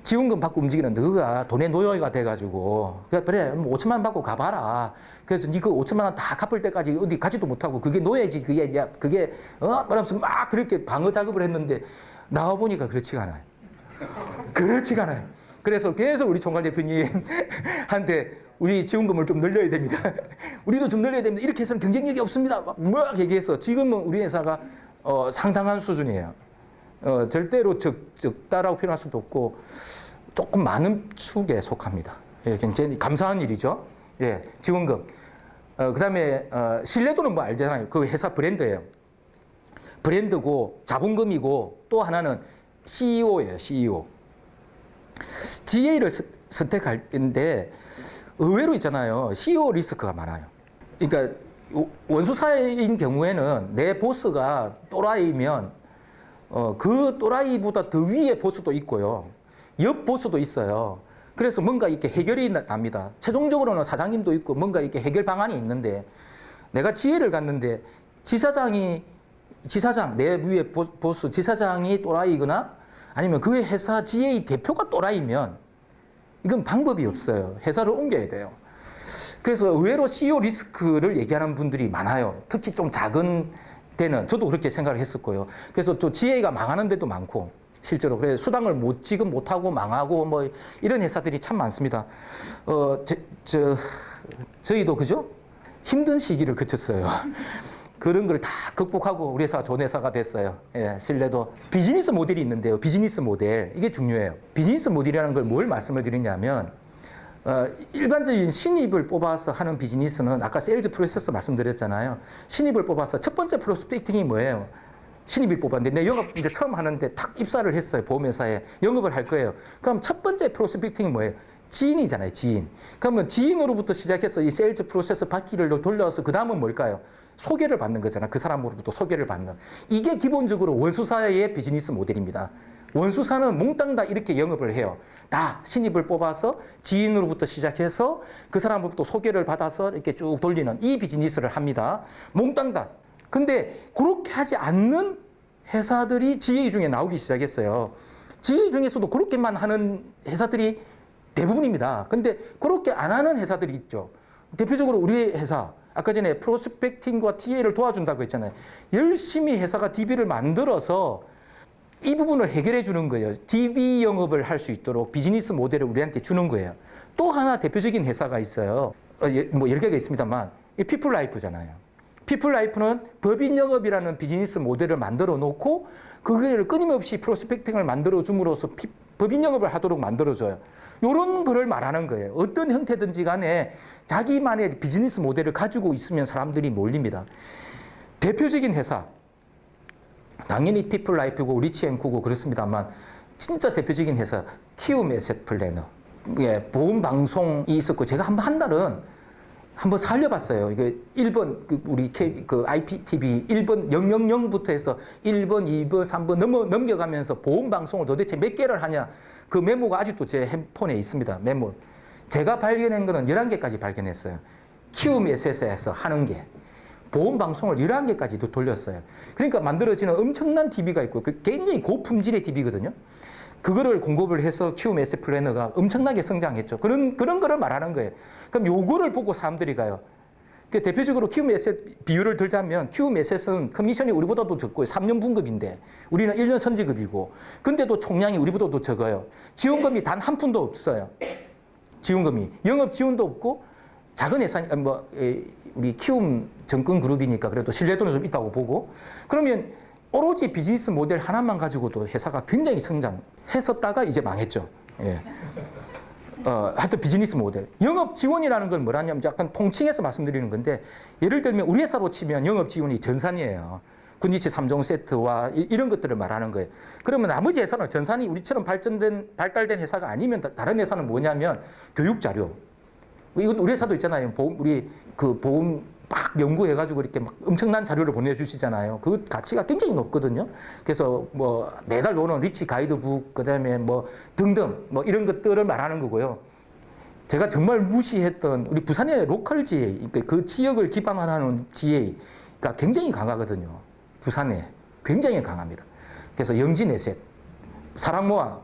지원금 받고 움직이는 너가 돈의 노예가 돼가지고 그래 5천만 원 받고 가봐라. 그래서 니 그 5천만 원 다 갚을 때까지 어디 가지도 못하고 그게 노예지. 그게 말하면서 막 그렇게 방어 작업을 했는데 나와 보니까 그렇지가 않아요. 그렇지가 않아요. 그래서 계속 우리 총괄 대표님한테 우리 지원금을 좀 늘려야 됩니다. 우리도 좀 늘려야 됩니다. 이렇게 해서는 경쟁력이 없습니다. 막 얘기해서 지금은 우리 회사가 상당한 수준이에요. 절대로 적다라고 표현할 수도 없고 조금 많은 축에 속합니다. 예, 굉장히 감사한 일이죠. 예, 지원금. 그다음에 신뢰도는 뭐 알잖아요. 그 회사 브랜드예요. 브랜드고 자본금이고 또 하나는 CEO예요. CEO. GA를 선택할 때인데 의외로 있잖아요. CEO 리스크가 많아요. 그러니까 원수사인 경우에는 내 보스가 또라이면 그 또라이보다 더 위에 보스도 있고요. 옆 보스도 있어요. 그래서 뭔가 이렇게 해결이 납니다. 최종적으로는 사장님도 있고 뭔가 이렇게 해결 방안이 있는데 내가 지혜를 갔는데 지사장, 내 위에 보스 지사장이 또라이거나 아니면 그 회사 GA 대표가 또라이면 이건 방법이 없어요. 회사를 옮겨야 돼요. 그래서 의외로 CEO 리스크를 얘기하는 분들이 많아요. 특히 좀 작은 데는 저도 그렇게 생각을 했었고요. 그래서 또 GA가 망하는 데도 많고 실제로 그래서 수당을 지금 못하고 망하고 뭐 이런 회사들이 참 많습니다. 저희도 그죠? 힘든 시기를 거쳤어요. 그런 걸 다 극복하고 우리 회사가 좋은 회사가 됐어요. 예, 신뢰도. 비즈니스 모델이 있는데요. 비즈니스 모델. 이게 중요해요. 비즈니스 모델이라는 걸 뭘 말씀을 드리냐면 일반적인 신입을 뽑아서 하는 비즈니스는 아까 세일즈 프로세스 말씀드렸잖아요. 신입을 뽑아서 첫 번째 프로스펙팅이 뭐예요? 신입을 뽑았는데 내 영업 이제 처음 하는데 탁 입사를 했어요. 보험회사에 영업을 할 거예요. 그럼 첫 번째 프로스펙팅이 뭐예요? 지인이잖아요. 지인. 그러면 지인으로부터 시작해서 이 세일즈 프로세스 바퀴를 돌려서 그 다음은 뭘까요? 소개를 받는 거잖아. 그 사람으로부터 소개를 받는. 이게 기본적으로 원수사의 비즈니스 모델입니다. 원수사는 몽땅 다 이렇게 영업을 해요. 다 신입을 뽑아서 지인으로부터 시작해서 그 사람으로부터 소개를 받아서 이렇게 쭉 돌리는 이 비즈니스를 합니다. 몽땅 다. 근데 그렇게 하지 않는 회사들이 GA 중에 나오기 시작했어요. GA 중에서도 그렇게만 하는 회사들이 대부분입니다. 근데 그렇게 안 하는 회사들이 있죠. 대표적으로 우리 회사, 아까 전에 프로스펙팅과 TA를 도와준다고 했잖아요. 열심히 회사가 DB를 만들어서 이 부분을 해결해 주는 거예요. DB 영업을 할 수 있도록 비즈니스 모델을 우리한테 주는 거예요. 또 하나 대표적인 회사가 있어요. 뭐 여러 개가 있습니다만 피플라이프잖아요. 피플라이프는 법인 영업이라는 비즈니스 모델을 만들어 놓고 그거를 끊임없이 프로스펙팅을 만들어 줌으로써 법인 영업을 하도록 만들어줘요. 이런 거를 말하는 거예요. 어떤 형태든지 간에 자기만의 비즈니스 모델을 가지고 있으면 사람들이 몰립니다. 대표적인 회사, 당연히 피플라이프고 리치앤코고 그렇습니다만 진짜 대표적인 회사 키움 에셋플래너. 예, 보험 방송이 있었고 제가 한 달은 한번 살려봤어요. 이게 1번 우리 IPTV 1번 000부터 해서 1번, 2번, 3번 넘겨가면서 보험 방송을 도대체 몇 개를 하냐. 그 메모가 아직도 제 핸폰에 있습니다. 메모. 제가 발견한 거는 11개까지 발견했어요. 키움 에셋에서 하는 게. 보험 방송을 11개까지도 돌렸어요. 그러니까 만들어지는 엄청난 TV가 있고 굉장히 고품질의 TV거든요. 그거를 공급을 해서 키움 에셋 플래너가 엄청나게 성장했죠. 그런 거를 말하는 거예요. 그럼 요거를 보고 사람들이 가요. 대표적으로 키움 에셋 비율을 들자면 키움 에셋은 커미션이 우리보다도 적고 3년 분급인데 우리는 1년 선지급이고 근데도 총량이 우리보다도 적어요. 지원금이 단 한 푼도 없어요. 지원금이. 영업 지원도 없고 작은 회사, 우리 키움 정권그룹이니까 그래도 신뢰도는 좀 있다고 보고 그러면 오로지 비즈니스 모델 하나만 가지고도 회사가 굉장히 성장했었다가 이제 망했죠. 예. 하여튼 비즈니스 모델. 영업 지원이라는 건 뭐라냐면 약간 통칭해서 말씀드리는 건데 예를 들면 우리 회사로 치면 영업 지원이 전산이에요. 군지치 3종 세트와 이런 것들을 말하는 거예요. 그러면 나머지 회사는 전산이 우리처럼 발달된 회사가 아니면 다른 회사는 뭐냐면 교육 자료. 이건 우리 회사도 있잖아요. 우리 그 보험 막 연구해가지고 이렇게 막 엄청난 자료를 보내주시잖아요. 그 가치가 굉장히 높거든요. 그래서 뭐 매달 노는 리치 가이드북, 그 다음에 뭐 등등 뭐 이런 것들을 말하는 거고요. 제가 정말 무시했던 우리 부산의 로컬 GA, 그러니까 그 지역을 기반으로 하는 GA가 굉장히 강하거든요. 부산에 굉장히 강합니다. 그래서 영진에셋, 사랑모아,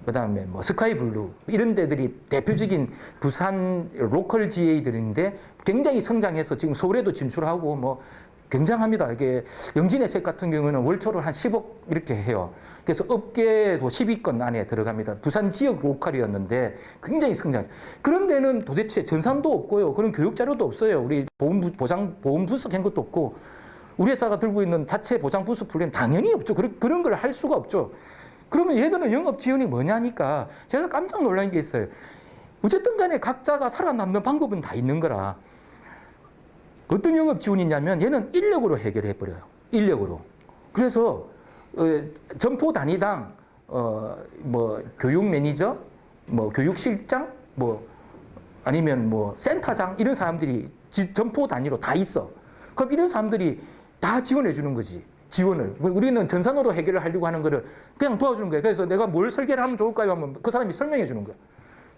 그 다음에 뭐 스카이블루 이런 데들이 대표적인 부산 로컬 GA들인데 굉장히 성장해서 지금 서울에도 진출하고 뭐 굉장합니다. 이게 영진에셋 같은 경우는 월초를 한 10억 이렇게 해요. 그래서 업계도 10위권 안에 들어갑니다. 부산 지역 로컬이었는데 굉장히 성장. 그런 데는 도대체 전산도 없고요. 그런 교육 자료도 없어요. 우리 보험 분석 한 것도 없고 우리 회사가 들고 있는 자체 보장 분석 플랜 당연히 없죠. 그런 걸 할 수가 없죠. 그러면 얘들은 영업 지원이 뭐냐니까 제가 깜짝 놀란 게 있어요. 어쨌든 간에 각자가 살아남는 방법은 다 있는 거라. 어떤 영업 지원이 있냐면 얘는 인력으로 해결해 버려요. 인력으로. 그래서 점포 단위당 뭐 교육 매니저, 뭐 교육실장, 뭐 아니면 뭐 센터장 이런 사람들이 점포 단위로 다 있어. 그럼 이런 사람들이 다 지원해 주는 거지. 지원을. 우리는 전산으로 해결을 하려고 하는 거를 그냥 도와주는 거예요. 그래서 내가 뭘 설계를 하면 좋을까요? 하면 그 사람이 설명해 주는 거야.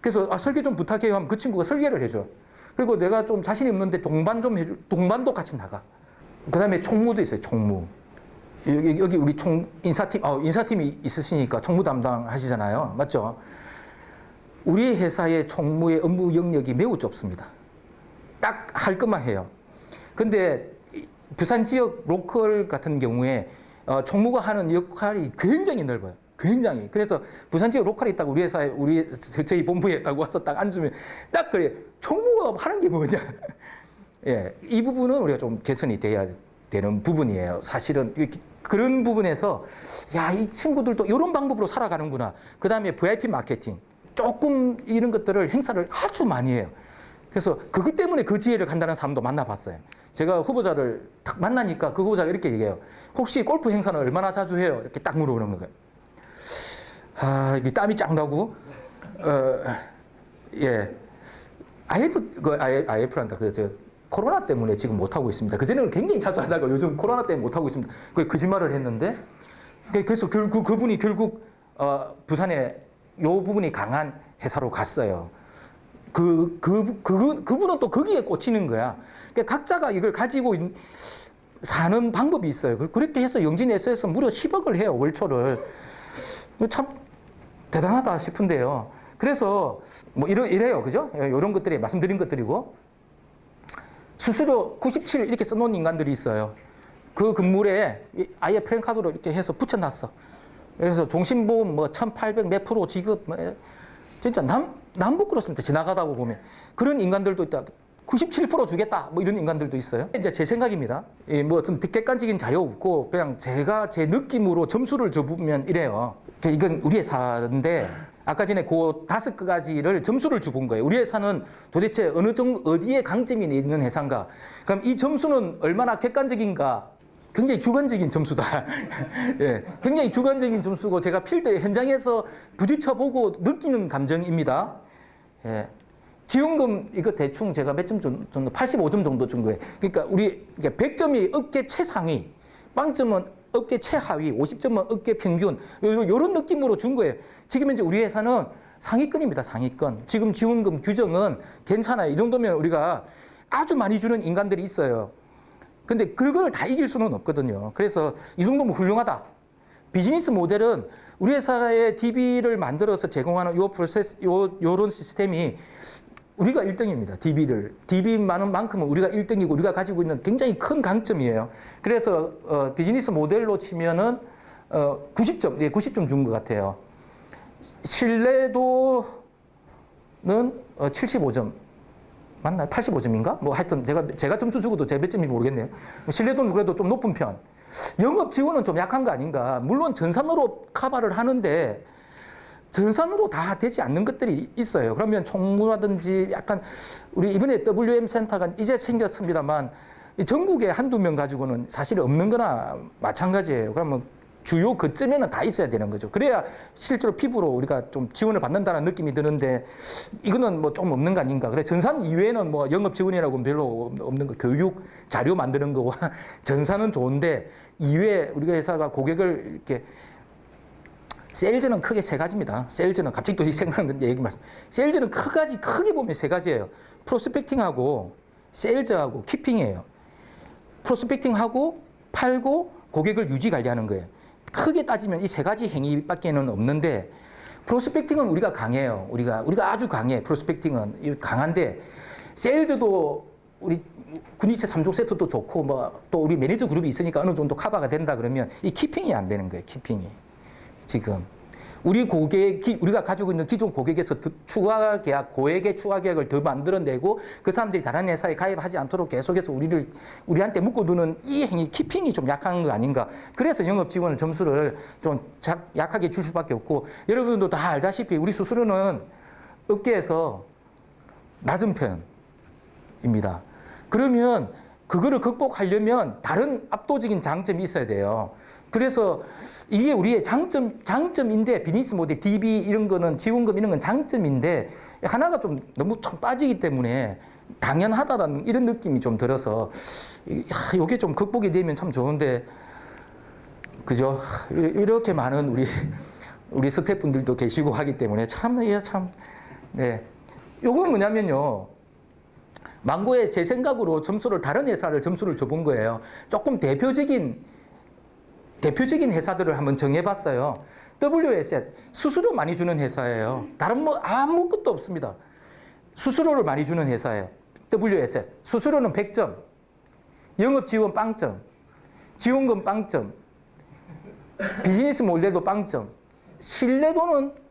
그래서 설계 좀 부탁해요 하면 그 친구가 설계를 해줘. 그리고 내가 좀 자신이 없는데 동반도 같이 나가. 그 다음에 총무도 있어요. 총무. 여기 우리 인사팀이 있으시니까 총무 담당하시잖아요. 맞죠? 우리 회사의 총무의 업무 영역이 매우 좁습니다. 딱 할 것만 해요. 근데 부산 지역 로컬 같은 경우에 총무가 하는 역할이 굉장히 넓어요. 굉장히. 그래서 부산 지역 로컬이 있다고 우리 회사에 저희 본부에 있다고 와서 딱 앉으면 딱 그래. 총무가 하는 게 뭐냐. 예, 이 부분은 우리가 좀 개선이 돼야 되는 부분이에요. 사실은 그런 부분에서 야, 이 친구들도 이런 방법으로 살아가는구나. 그 다음에 VIP 마케팅. 조금 이런 것들을 행사를 아주 많이 해요. 그래서 그것 때문에 그 지혜를 간다는 사람도 만나봤어요. 제가 후보자를 딱 만나니까 그 후보자가 이렇게 얘기해요. 혹시 골프 행사는 얼마나 자주 해요? 이렇게 딱 물어보는 거예요. 아, 이게 땀이 쫙 나고, 예. IF란다. 저 코로나 때문에 지금 못하고 있습니다. 그전에는 굉장히 자주 하다가 요즘 코로나 때문에 못하고 있습니다. 그 거짓말을 했는데, 그래서 그분이 결국, 부산에 요 부분이 강한 회사로 갔어요. 그분은 또 거기에 꽂히는 거야. 그러니까 각자가 이걸 가지고 사는 방법이 있어요. 그렇게 해서 영진에서 무려 10억을 해요, 월초를. 참 대단하다 싶은데요. 그래서 뭐 이래요. 그죠? 이런 것들이 말씀드린 것들이고. 수수료 97 이렇게 써놓은 인간들이 있어요. 그 건물에 아예 프랜카드로 이렇게 해서 붙여놨어. 그래서 종신보험 뭐 1800 몇 프로 지급, 뭐 진짜 남 부끄럽습니다. 지나가다 보면. 그런 인간들도 있다. 97% 주겠다 뭐 이런 인간들도 있어요. 이제 제 생각입니다. 뭐 좀 객관적인 자료 없고 그냥 제가 제 느낌으로 점수를 줘보면 이래요. 이건 우리 회사인데 아까 전에 그 5가지를 점수를 줘본 거예요. 우리 회사는 도대체 어느 정도 어디에 강점이 있는 회사인가? 그럼 이 점수는 얼마나 객관적인가? 굉장히 주관적인 점수다. 예, 굉장히 주관적인 점수고 제가 필드 현장에서 부딪혀보고 느끼는 감정입니다. 예. 지원금 이거 대충 제가 몇 점 정도 85점 정도 준 거예요. 그러니까 우리 100점이 업계 최상위, 빵점은 업계 최하위, 50점은 업계 평균 이런 느낌으로 준 거예요. 지금 이제 우리 회사는 상위권입니다. 상위권. 지금 지원금 규정은 괜찮아요. 이 정도면 우리가 아주 많이 주는 인간들이 있어요. 근데 그걸 다 이길 수는 없거든요. 그래서 이 정도면 훌륭하다. 비즈니스 모델은 우리 회사의 DB를 만들어서 제공하는 요 프로세스, 요런 시스템이 우리가 1등입니다. DB 많은 만큼은 우리가 1등이고 우리가 가지고 있는 굉장히 큰 강점이에요. 그래서 비즈니스 모델로 치면은 90점, 예, 90점 준 것 같아요. 신뢰도는 75점. 맞나요? 85점인가? 뭐 하여튼 제가 점수 주고도 제 몇 점인지 모르겠네요. 신뢰도는 그래도 좀 높은 편. 영업 지원은 좀 약한 거 아닌가? 물론 전산으로 커버를 하는데 전산으로 다 되지 않는 것들이 있어요. 그러면 총무라든지 약간 우리 이번에 WM 센터가 이제 생겼습니다만 전국에 한두 명 가지고는 사실 없는 거나 마찬가지예요. 그러면 주요 거점에는 다 있어야 되는 거죠. 그래야 실제로 피부로 우리가 좀 지원을 받는다는 느낌이 드는데 이거는 뭐 좀 없는 거 아닌가. 그래 전산 이외에는 뭐 영업 지원이라고는 별로 없는 거. 교육 자료 만드는 거와 전산은 좋은데 이외에 우리가 회사가 고객을 이렇게 세일즈는 크게 3가지입니다. 세일즈는 갑자기 또 생각나는 얘기 말씀. 세일즈는 크게 보면 3가지예요. 프로스펙팅하고 세일즈하고 키핑이에요. 프로스펙팅하고 팔고 고객을 유지 관리하는 거예요. 크게 따지면 이 3가지 행위밖에는 없는데 프로스펙팅은 우리가 강해요. 우리가 아주 강해. 프로스펙팅은 강한데 세일즈도 우리 군위체 3종 세트도 좋고 뭐 또 우리 매니저 그룹이 있으니까 어느 정도 커버가 된다 그러면 이 키핑이 안 되는 거예요. 키핑이. 지금 우리가 가지고 있는 기존 고객에서 추가 계약, 고액의 추가 계약을 더 만들어내고 그 사람들이 다른 회사에 가입하지 않도록 계속해서 우리한테 묶어두는 이 행위, 키핑이 좀 약한 거 아닌가. 그래서 영업 지원을 점수를 좀 약하게 줄 수밖에 없고 여러분들도 다 알다시피 우리 수수료는 업계에서 낮은 편입니다. 그러면 그거를 극복하려면 다른 압도적인 장점이 있어야 돼요. 그래서 이게 우리의 장점인데 비즈니스 모델, DB 이런 거는 지원금 이런 건 장점인데 하나가 좀 너무 좀 빠지기 때문에 당연하다라는 이런 느낌이 좀 들어서 이게 좀 극복이 되면 참 좋은데 그죠? 이렇게 많은 우리 스태프분들도 계시고 하기 때문에 네. 요건 뭐냐면요. 망고에 제 생각으로 다른 회사를 점수를 줘본 거예요. 조금 대표적인 회사들을 한번 정해봤어요. WSET, 수수료 많이 주는 회사예요. 다른 뭐 아무것도 없습니다. 수수료를 많이 주는 회사예요. WSET. 수수료는 100점, 영업 지원 빵점, 지원금 빵점, 비즈니스 모델도 빵점, 신뢰도는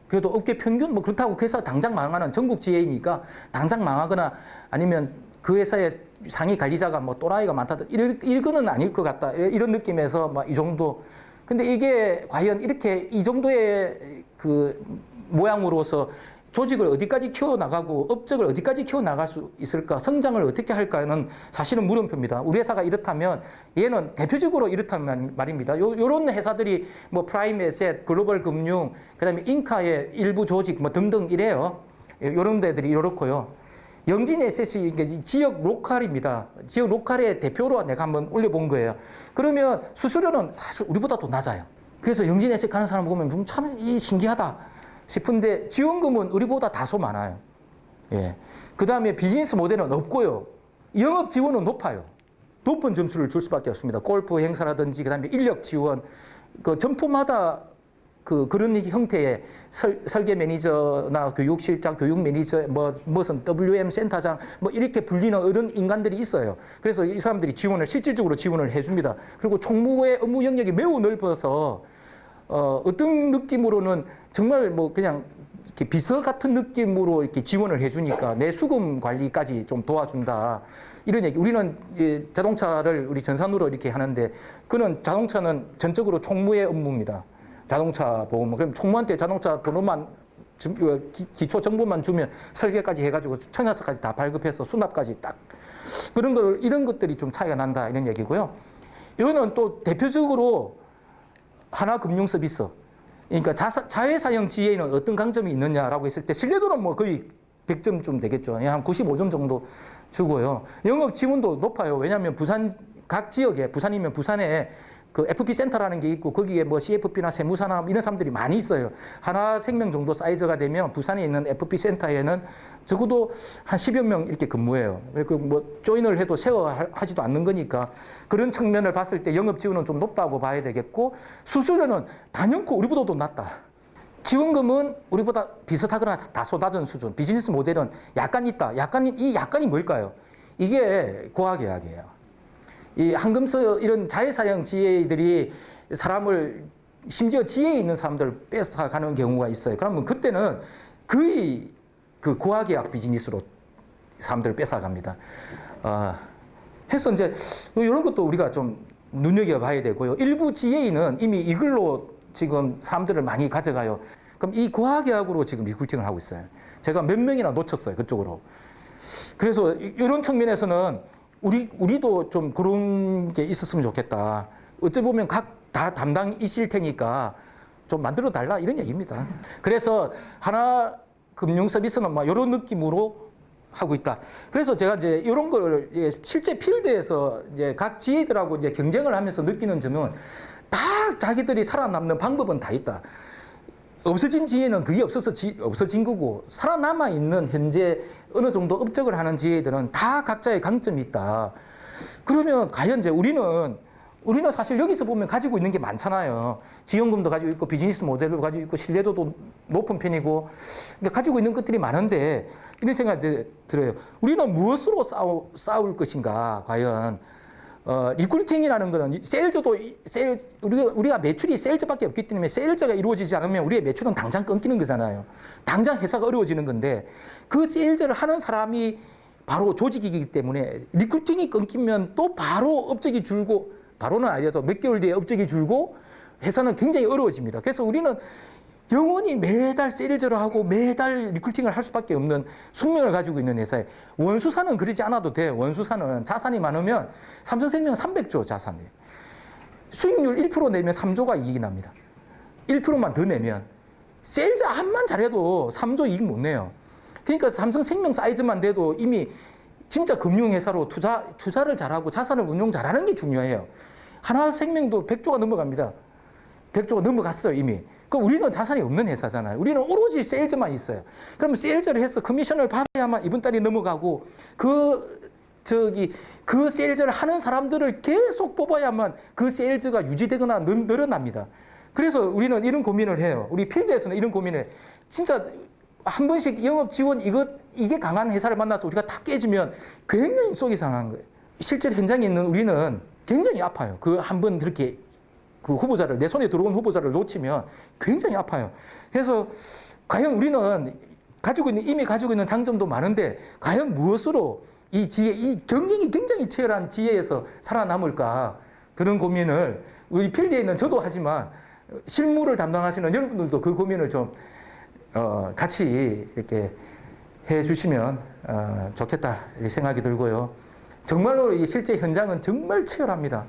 그래도 업계 평균 뭐 그렇다고 그 회사 당장 망하는 전국 지회이니까 당장 망하거나 아니면 그 회사의 상위 관리자가 뭐 또라이가 많다든 이거는 아닐 것 같다 이런 느낌에서 막 이 정도. 근데 이게 과연 이렇게 이 정도의 그 모양으로서 조직을 어디까지 키워나가고 업적을 어디까지 키워나갈 수 있을까, 성장을 어떻게 할까는 사실은 물음표입니다. 우리 회사가 이렇다면 얘는 대표적으로 이렇다는 말입니다. 요런 회사들이 뭐 프라임 에셋, 글로벌 금융, 그다음에 인카의 일부 조직 뭐 등등 이래요. 요런 데들이 이렇고요. 영진 에셋이 지역 로컬입니다. 지역 로컬의 대표로 내가 한번 올려본 거예요. 그러면 수수료는 사실 우리보다 더 낮아요. 그래서 영진 에셋 가는 사람 보면 참 신기하다 싶은데 지원금은 우리보다 다소 많아요. 예. 그 다음에 비즈니스 모델은 없고요. 영업 지원은 높아요. 높은 점수를 줄 수밖에 없습니다. 골프 행사라든지 그다음에 인력 지원, 그 점포마다 그런 형태의 설계 매니저나 교육실장, 교육 매니저, 무슨 WM 센터장 뭐 이렇게 불리는 이런 인간들이 있어요. 그래서 이 사람들이 실질적으로 지원을 해줍니다. 그리고 총무의 업무 영역이 매우 넓어서 어떤 느낌으로는 정말 뭐 그냥 이렇게 비서 같은 느낌으로 이렇게 지원을 해주니까 내 수금 관리까지 좀 도와준다. 이런 얘기. 우리는 자동차를 우리 전산으로 이렇게 하는데, 그는 자동차는 전적으로 총무의 업무입니다. 자동차 보험. 그럼 총무한테 자동차 번호만, 기초 정보만 주면 설계까지 해가지고 청약서까지 다 발급해서 수납까지 딱. 이런 것들이 좀 차이가 난다. 이런 얘기고요. 이거는 또 대표적으로 하나금융서비스. 그러니까 자회사형 지혜에는 어떤 강점이 있느냐라고 했을 때 신뢰도는 뭐 거의 100점쯤 되겠죠. 한 95점 정도 주고요. 영업 지원도 높아요. 왜냐하면 부산 각 지역에, 부산이면 부산에 그 FP 센터라는 게 있고 거기에 뭐 CFP나 세무사나 이런 사람들이 많이 있어요. 하나생명 정도 사이즈가 되면 부산에 있는 FP 센터에는 적어도 한 10여 명 이렇게 근무해요. 그 뭐 조인을 해도 쉐어하지도 않는 거니까 그런 측면을 봤을 때 영업 지원은 좀 높다고 봐야 되겠고, 수수료는 단연코 우리보다도 낮다. 지원금은 우리보다 비슷하거나 다 쏟아진 수준. 비즈니스 모델은 약간 있다. 이 약간이 뭘까요? 이게 고하계약이에요. 이 한금서 이런 자회사형 지혜들이 사람을, 심지어 지혜에 있는 사람들을 뺏어가는 경우가 있어요. 그러면 그때는 거의 그 고하계약 비즈니스로 사람들을 뺏어갑니다. 해서 이제 이런 것도 우리가 좀 눈여겨봐야 되고요. 일부 지혜인은 이미 이걸로 지금 사람들을 많이 가져가요. 그럼 이 고하계약으로 지금 리크루팅을 하고 있어요. 제가 몇 명이나 놓쳤어요, 그쪽으로. 그래서 이런 측면에서는 우리도 좀 그런 게 있었으면 좋겠다. 어찌 보면 각 다 담당이실 테니까 좀 만들어 달라, 이런 얘기입니다. 그래서 하나 금융 서비스는 막 이런 느낌으로 하고 있다. 그래서 제가 이제 이런 걸 실제 필드에서 이제 각 지혜들하고 이제 경쟁을 하면서 느끼는 점은 다 자기들이 살아남는 방법은 다 있다. 없어진 지혜는 그게 없어서 없어진 거고, 살아남아 있는 현재 어느 정도 업적을 하는 지혜들은 다 각자의 강점이 있다. 그러면 과연 이제 우리는 사실 여기서 보면 가지고 있는 게 많잖아요. 지원금도 가지고 있고 비즈니스 모델도 가지고 있고 신뢰도도 높은 편이고, 그러니까 가지고 있는 것들이 많은데 이런 생각이 들어요. 우리는 무엇으로 싸울 것인가, 과연. 리크루팅이라는 거는 우리가 매출이 세일즈밖에 없기 때문에 세일즈가 이루어지지 않으면 우리의 매출은 당장 끊기는 거잖아요. 당장 회사가 어려워지는 건데, 그 세일즈를 하는 사람이 바로 조직이기 때문에 리크루팅이 끊기면 또 바로 업적이 줄고, 바로는 아니어도 몇 개월 뒤에 업적이 줄고 회사는 굉장히 어려워집니다. 그래서 우리는 영원히 매달 세일즈를 하고 매달 리크루팅을 할 수밖에 없는 숙명을 가지고 있는 회사예요. 원수사는 그러지 않아도 돼요. 원수사는 자산이 많으면, 삼성생명은 300조 자산이. 수익률 1% 내면 3조가 이익이 납니다. 1%만 더 내면. 세일즈 한만 잘해도 3조 이익 못 내요. 그러니까 삼성생명 사이즈만 돼도 이미 진짜 금융회사로 투자를 잘하고 자산을 운용 잘하는 게 중요해요. 하나생명도 100조가 넘어갑니다. 100조가 넘어갔어요, 이미. 그럼 우리는 자산이 없는 회사잖아요. 우리는 오로지 세일즈만 있어요. 그러면 세일즈를 해서 커미션을 받아야만 이번 달이 넘어가고, 그 세일즈를 하는 사람들을 계속 뽑아야만 그 세일즈가 유지되거나 늘어납니다. 그래서 우리는 이런 고민을 해요. 우리 필드에서는 이런 고민을 해요. 진짜 한 번씩 영업 지원 이게 강한 회사를 만나서 우리가 다 깨지면 굉장히 속이 상한 거예요. 실제 현장에 있는 우리는 굉장히 아파요. 그 한 번 그렇게 그 후보자를, 내 손에 들어온 후보자를 놓치면 굉장히 아파요. 그래서 과연 우리는 이미 가지고 있는 장점도 많은데, 과연 무엇으로 이 경쟁이 굉장히 치열한 지혜에서 살아남을까, 그런 고민을 우리 필드에 있는 저도 하지만 실무를 담당하시는 여러분들도 그 고민을 좀 같이 이렇게 해 주시면 좋겠다, 이렇게 생각이 들고요. 정말로 이 실제 현장은 정말 치열합니다.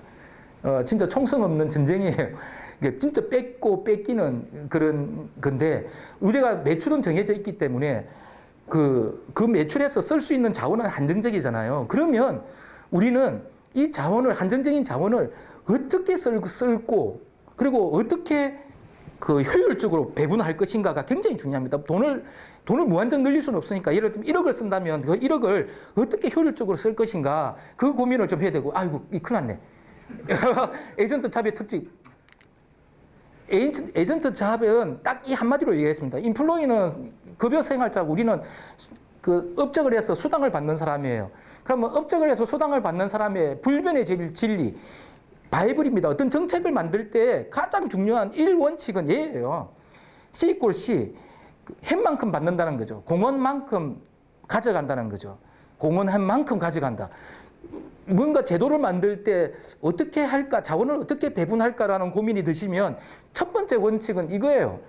진짜 총성 없는 전쟁이에요. 진짜 뺏고 뺏기는 그런 건데, 우리가 매출은 정해져 있기 때문에 그 매출에서 쓸 수 있는 자원은 한정적이잖아요. 그러면 우리는 이 자원을, 한정적인 자원을 어떻게 쓸고, 그리고 어떻게 그 효율적으로 배분할 것인가가 굉장히 중요합니다. 돈을 무한정 늘릴 수는 없으니까, 예를 들면 1억을 쓴다면 그 1억을 어떻게 효율적으로 쓸 것인가, 그 고민을 좀 해야 되고, 아이고, 큰일 났네. 에이전트 잡의 특징. 에이전트 잡은 딱 이 한마디로 얘기했습니다. 인플로이는 급여 생활자고, 우리는 그 업적을 해서 수당을 받는 사람이에요. 그러면 업적을 해서 수당을 받는 사람의 불변의 진리, 바이블입니다. 어떤 정책을 만들 때 가장 중요한 1원칙은 얘예요. C 꼴 C. 햄만큼 받는다는 거죠. 공원만큼 가져간다는 거죠. 공헌한 만큼 가져간다. 뭔가 제도를 만들 때 어떻게 할까, 자원을 어떻게 배분할까라는 고민이 드시면 첫 번째 원칙은 이거예요.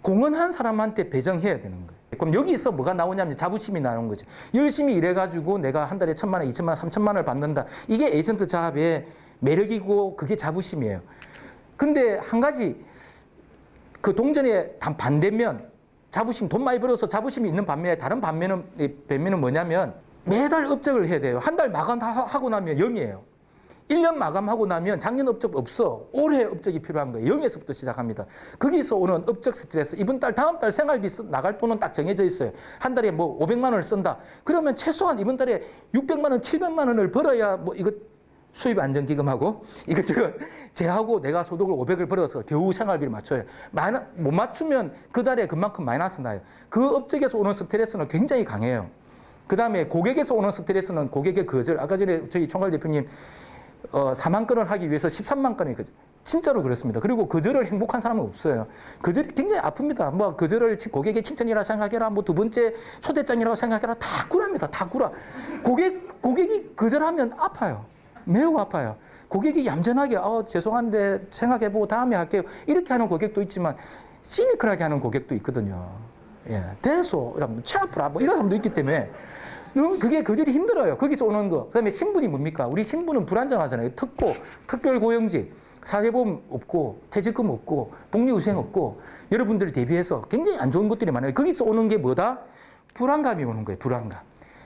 공헌한 사람한테 배정해야 되는 거예요. 그럼 여기서 뭐가 나오냐면 자부심이 나오는 거죠. 열심히 일해가지고 내가 한 달에 1,000만 원, 2,000만 원, 3,000만 원을 받는다. 이게 에이전트 자업의 매력이고 그게 자부심이에요. 근데 한 가지 그 동전의 반대면 자부심, 돈 많이 벌어서 자부심이 있는 반면에 다른 반면은 뭐냐면 매달 업적을 해야 돼요. 한 달 마감하고 나면 0이에요. 1년 마감하고 나면 작년 업적 없어. 올해 업적이 필요한 거예요. 0에서부터 시작합니다. 거기서 오는 업적 스트레스. 이번 달, 다음 달 생활비 나갈 돈은 딱 정해져 있어요. 한 달에 뭐 500만 원을 쓴다. 그러면 최소한 이번 달에 600만 원, 700만 원을 벌어야 뭐 이거 수입 안정기금하고 이것저것 제하고 내가 소득을 500을 벌어서 겨우 생활비를 맞춰요. 못 맞추면 그 달에 그만큼 마이너스 나요. 그 업적에서 오는 스트레스는 굉장히 강해요. 그 다음에 고객에서 오는 스트레스는 고객의 거절. 아까 전에 저희 총괄 대표님 4만 건을 하기 위해서 13만 건이 진짜로 그렇습니다. 그리고 거절을 행복한 사람은 없어요. 거절이 굉장히 아픕니다. 뭐 거절을 고객의 칭찬이라 생각해라. 뭐 두 번째 초대장이라고 생각해라. 다 구랍니다. 다 구라. 고객이 거절하면 아파요. 매우 아파요. 고객이 얌전하게 죄송한데 생각해보고 다음에 할게요. 이렇게 하는 고객도 있지만 시니컬하게 하는 고객도 있거든요. 예, 대소, 이러면 차프라 뭐 이런 사람도 있기 때문에 그게 거절이 힘들어요. 거기서 오는 거. 그다음에 신분이 뭡니까? 우리 신분은 불안정하잖아요. 특고, 특별고용직, 사회보험 없고, 퇴직금 없고, 복리후생 없고, 여러분들 대비해서 굉장히 안 좋은 것들이 많아요. 거기서 오는 게 뭐다? 불안감이 오는 거예요. 불안감.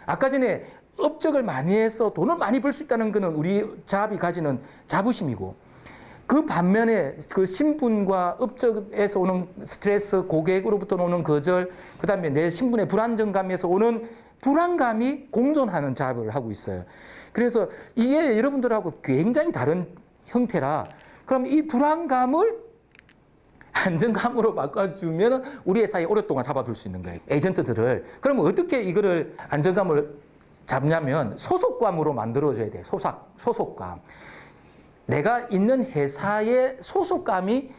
아까 전에 업적을 많이 해서 돈을 많이 벌 수 있다는 거는 우리 자업이 가지는 자부심이고, 그 반면에 그 신분과 업적에서 오는 스트레스, 고객으로부터 오는 거절, 그 다음에 내 신분의 불안정감에서 오는 불안감이 공존하는 자업을 하고 있어요. 그래서 이게 여러분들하고 굉장히 다른 형태라, 그럼 이 불안감을 안정감으로 바꿔주면 우리 회사에 오랫동안 잡아둘 수 있는 거예요. 에이전트들을. 그러면 어떻게 이거를 안정감을 잡냐면 소속감으로 만들어줘야 돼요. 소속감. 내가 있는 회사의 소속감이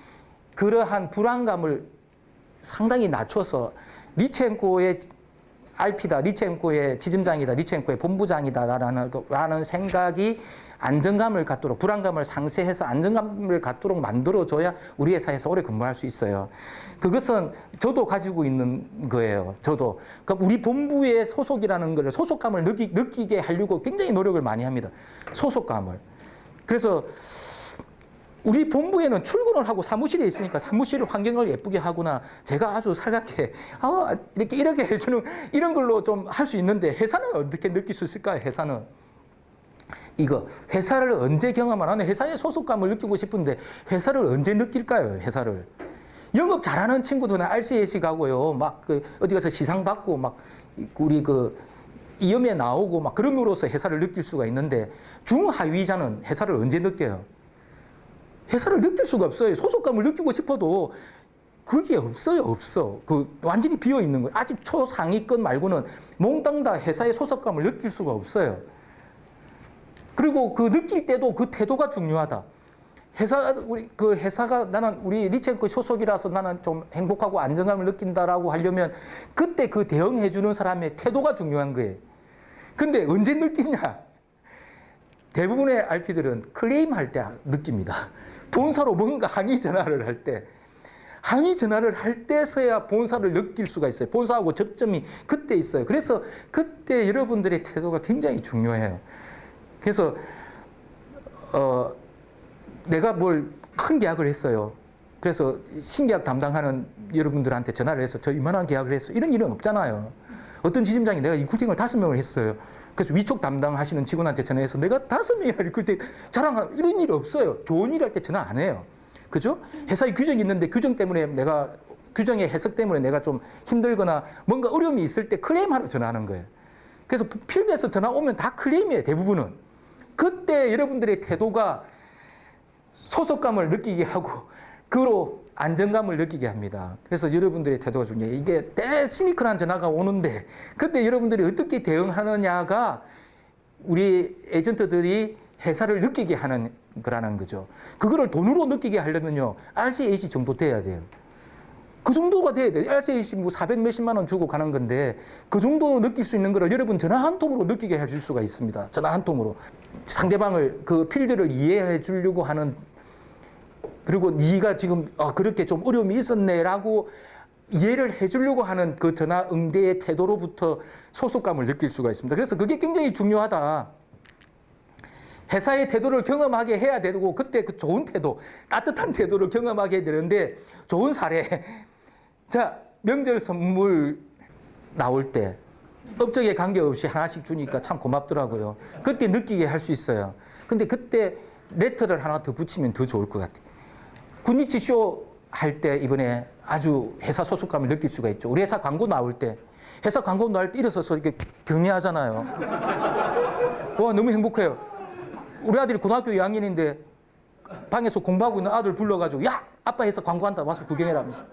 그러한 불안감을 상당히 낮춰서 리첸코의 RP다, 리첸코의 지점장이다, 리첸코의 본부장이다라는 생각이 안정감을 갖도록, 불안감을 상쇄해서 안정감을 갖도록 만들어줘야 우리 회사에서 오래 근무할 수 있어요. 그것은 저도 가지고 있는 거예요. 저도. 그러니까 우리 본부의 소속이라는 걸, 소속감을 느끼게 하려고 굉장히 노력을 많이 합니다. 소속감을. 그래서 우리 본부에는 출근을 하고 사무실에 있으니까 사무실 환경을 예쁘게 하거나 제가 아주 살갑게 이렇게 해주는 이런 걸로 좀 할 수 있는데 회사는 어떻게 느낄 수 있을까요? 회사는 이거 회사를 언제 경험을 하는, 회사의 소속감을 느끼고 싶은데 회사를 언제 느낄까요? 회사를 영업 잘하는 친구들은 RCAC 가고요, 막 어디 가서 시상 받고 막 우리 이음에 나오고 막 그럼으로써 회사를 느낄 수가 있는데 중하위자는 회사를 언제 느껴요? 회사를 느낄 수가 없어요. 소속감을 느끼고 싶어도 그게 없어요. 없어. 완전히 비어 있는 거예요. 아직 초상위권 말고는 몽땅 다 회사의 소속감을 느낄 수가 없어요. 그리고 느낄 때도 그 태도가 중요하다. 회사가 나는 우리 리첸코 소속이라서 나는 좀 행복하고 안정감을 느낀다라고 하려면 그때 그 대응해주는 사람의 태도가 중요한 거예요. 근데 언제 느끼냐? 대부분의 RP들은 클레임할 때 느낍니다. 본사로 뭔가 항의 전화를 할 때, 항의 전화를 할 때서야 본사를 느낄 수가 있어요. 본사하고 접점이 그때 있어요. 그래서 그때 여러분들의 태도가 굉장히 중요해요. 그래서 내가 뭘 큰 계약을 했어요. 그래서 신계약 담당하는 여러분들한테 전화를 해서 저 이만한 계약을 했어요. 이런 일은 없잖아요. 어떤 지점장이 내가 리크루팅을 5명을 했어요. 그래서 위촉 담당하시는 직원한테 전화해서 내가 5명이나 리크루팅 자랑하는 이런 일 없어요. 좋은 일 할 때 전화 안 해요. 그죠? 회사에 규정이 있는데 규정의 해석 때문에 내가 좀 힘들거나 뭔가 어려움이 있을 때 클레임하러 전화하는 거예요. 그래서 필드에서 전화 오면 다 클레임이에요. 대부분은. 그때 여러분들의 태도가 소속감을 느끼게 하고 그로 안정감을 느끼게 합니다. 그래서 여러분들의 태도가 중요해요. 이게 시니컬한 전화가 오는데 그때 여러분들이 어떻게 대응하느냐가 우리 에이전트들이 회사를 느끼게 하는 거라는 거죠. 그거를 돈으로 느끼게 하려면요, RCAC 정도 돼야 돼요. 그 정도가 돼야 돼. RCAC 뭐 400 몇십만 원 주고 가는 건데 그 정도 느낄 수 있는 거를 여러분 전화 한 통으로 느끼게 해줄 수가 있습니다. 전화 한 통으로. 상대방을 그 필드를 이해해 주려고 하는 그리고 네가 지금 그렇게 좀 어려움이 있었네라고 이해를 해주려고 하는 그 전화 응대의 태도로부터 소속감을 느낄 수가 있습니다. 그래서 그게 굉장히 중요하다. 회사의 태도를 경험하게 해야 되고 그때 그 좋은 태도, 따뜻한 태도를 경험하게 해야 되는데 좋은 사례. 자, 명절 선물 나올 때 업적에 관계없이 하나씩 주니까 참 고맙더라고요. 그때 느끼게 할 수 있어요. 근데 그때 레터를 하나 더 붙이면 더 좋을 것 같아요. 굿니치 쇼 할 때 이번에 아주 회사 소속감을 느낄 수가 있죠. 우리 회사 광고 나올 때 회사 광고 나올 때 일어서서 이렇게 경례하잖아요. 와, 너무 행복해요. 우리 아들이 고등학교 2학년인데 방에서 공부하고 있는 아들 불러가지고 야! 아빠 회사 광고한다. 와서 구경해라 하면서.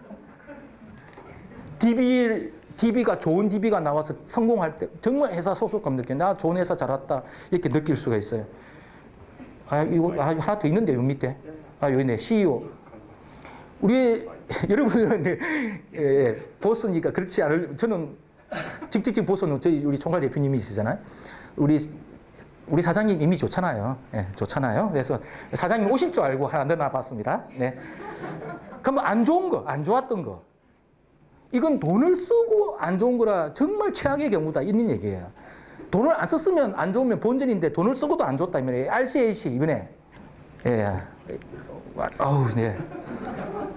DB가 좋은 DB가 나와서 성공할 때 정말 회사 소속감 느껴. 나 좋은 회사 잘 왔다. 이렇게 느낄 수가 있어요. 이거 하나 더 있는데, 요 밑에. 여기 있네. CEO. 우리 여러분은 보스니까 그렇지 않을 저는 직접 보스는 우리 총괄 대표님이시잖아요. 우리 사장님 이미 좋잖아요. 좋잖아요. 그래서 사장님 오실 줄 알고 하나 넣어놔봤습니다. 네. 그럼 안 좋은 거, 안 좋았던 거. 이건 돈을 쓰고 안 좋은 거라 정말 최악의 경우다 있는 얘기예요. 돈을 안 썼으면 안 좋으면 본전인데 돈을 쓰고도 안 좋다. RCAC 이번에 네.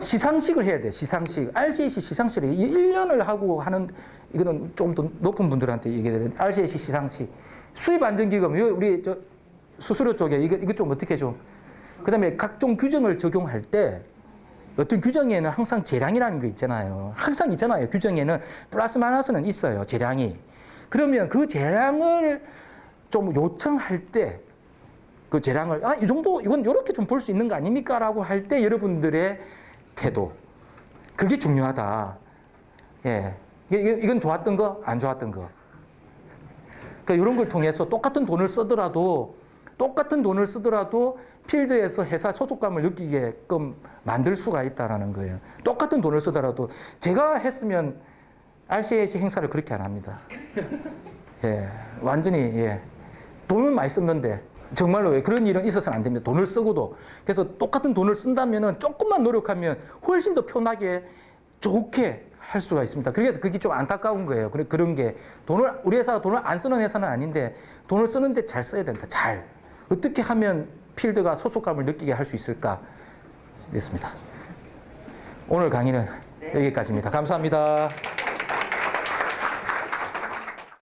시상식을 해야 돼. 시상식. RCAC 시상식을 1년을 하고 하는 이거는 좀 더 높은 분들한테 얘기해야 돼. RCAC 시상식. 수입 안정기금. 우리 수수료 쪽에 이거 좀 어떻게 좀. 그다음에 각종 규정을 적용할 때 어떤 규정에는 항상 재량이라는 거 있잖아요. 항상 있잖아요. 규정에는 플러스 마이너스는 있어요. 재량이. 그러면 그 재량을 좀 요청할 때 그 재량을 이 정도 이건 이렇게 좀 볼 수 있는 거 아닙니까? 라고 할 때 여러분들의 태도. 그게 중요하다. 예. 이건 좋았던 거, 안 좋았던 거. 그러니까 이런 걸 통해서 똑같은 돈을 쓰더라도 필드에서 회사 소속감을 느끼게끔 만들 수가 있다는 거예요. 똑같은 돈을 쓰더라도 제가 했으면 RCAC 행사를 그렇게 안 합니다. 예. 완전히, 돈을 많이 썼는데 정말로 그런 일은 있어서는 안 됩니다. 돈을 쓰고도. 그래서 똑같은 돈을 쓴다면 조금만 노력하면 훨씬 더 편하게 좋게 할 수가 있습니다. 그래서 그게 좀 안타까운 거예요. 그런 게 우리 회사가 돈을 안 쓰는 회사는 아닌데 돈을 쓰는데 잘 써야 된다. 잘. 어떻게 하면 필드가 소속감을 느끼게 할 수 있을까? 그렇습니다. 오늘 강의는 여기까지입니다. 감사합니다.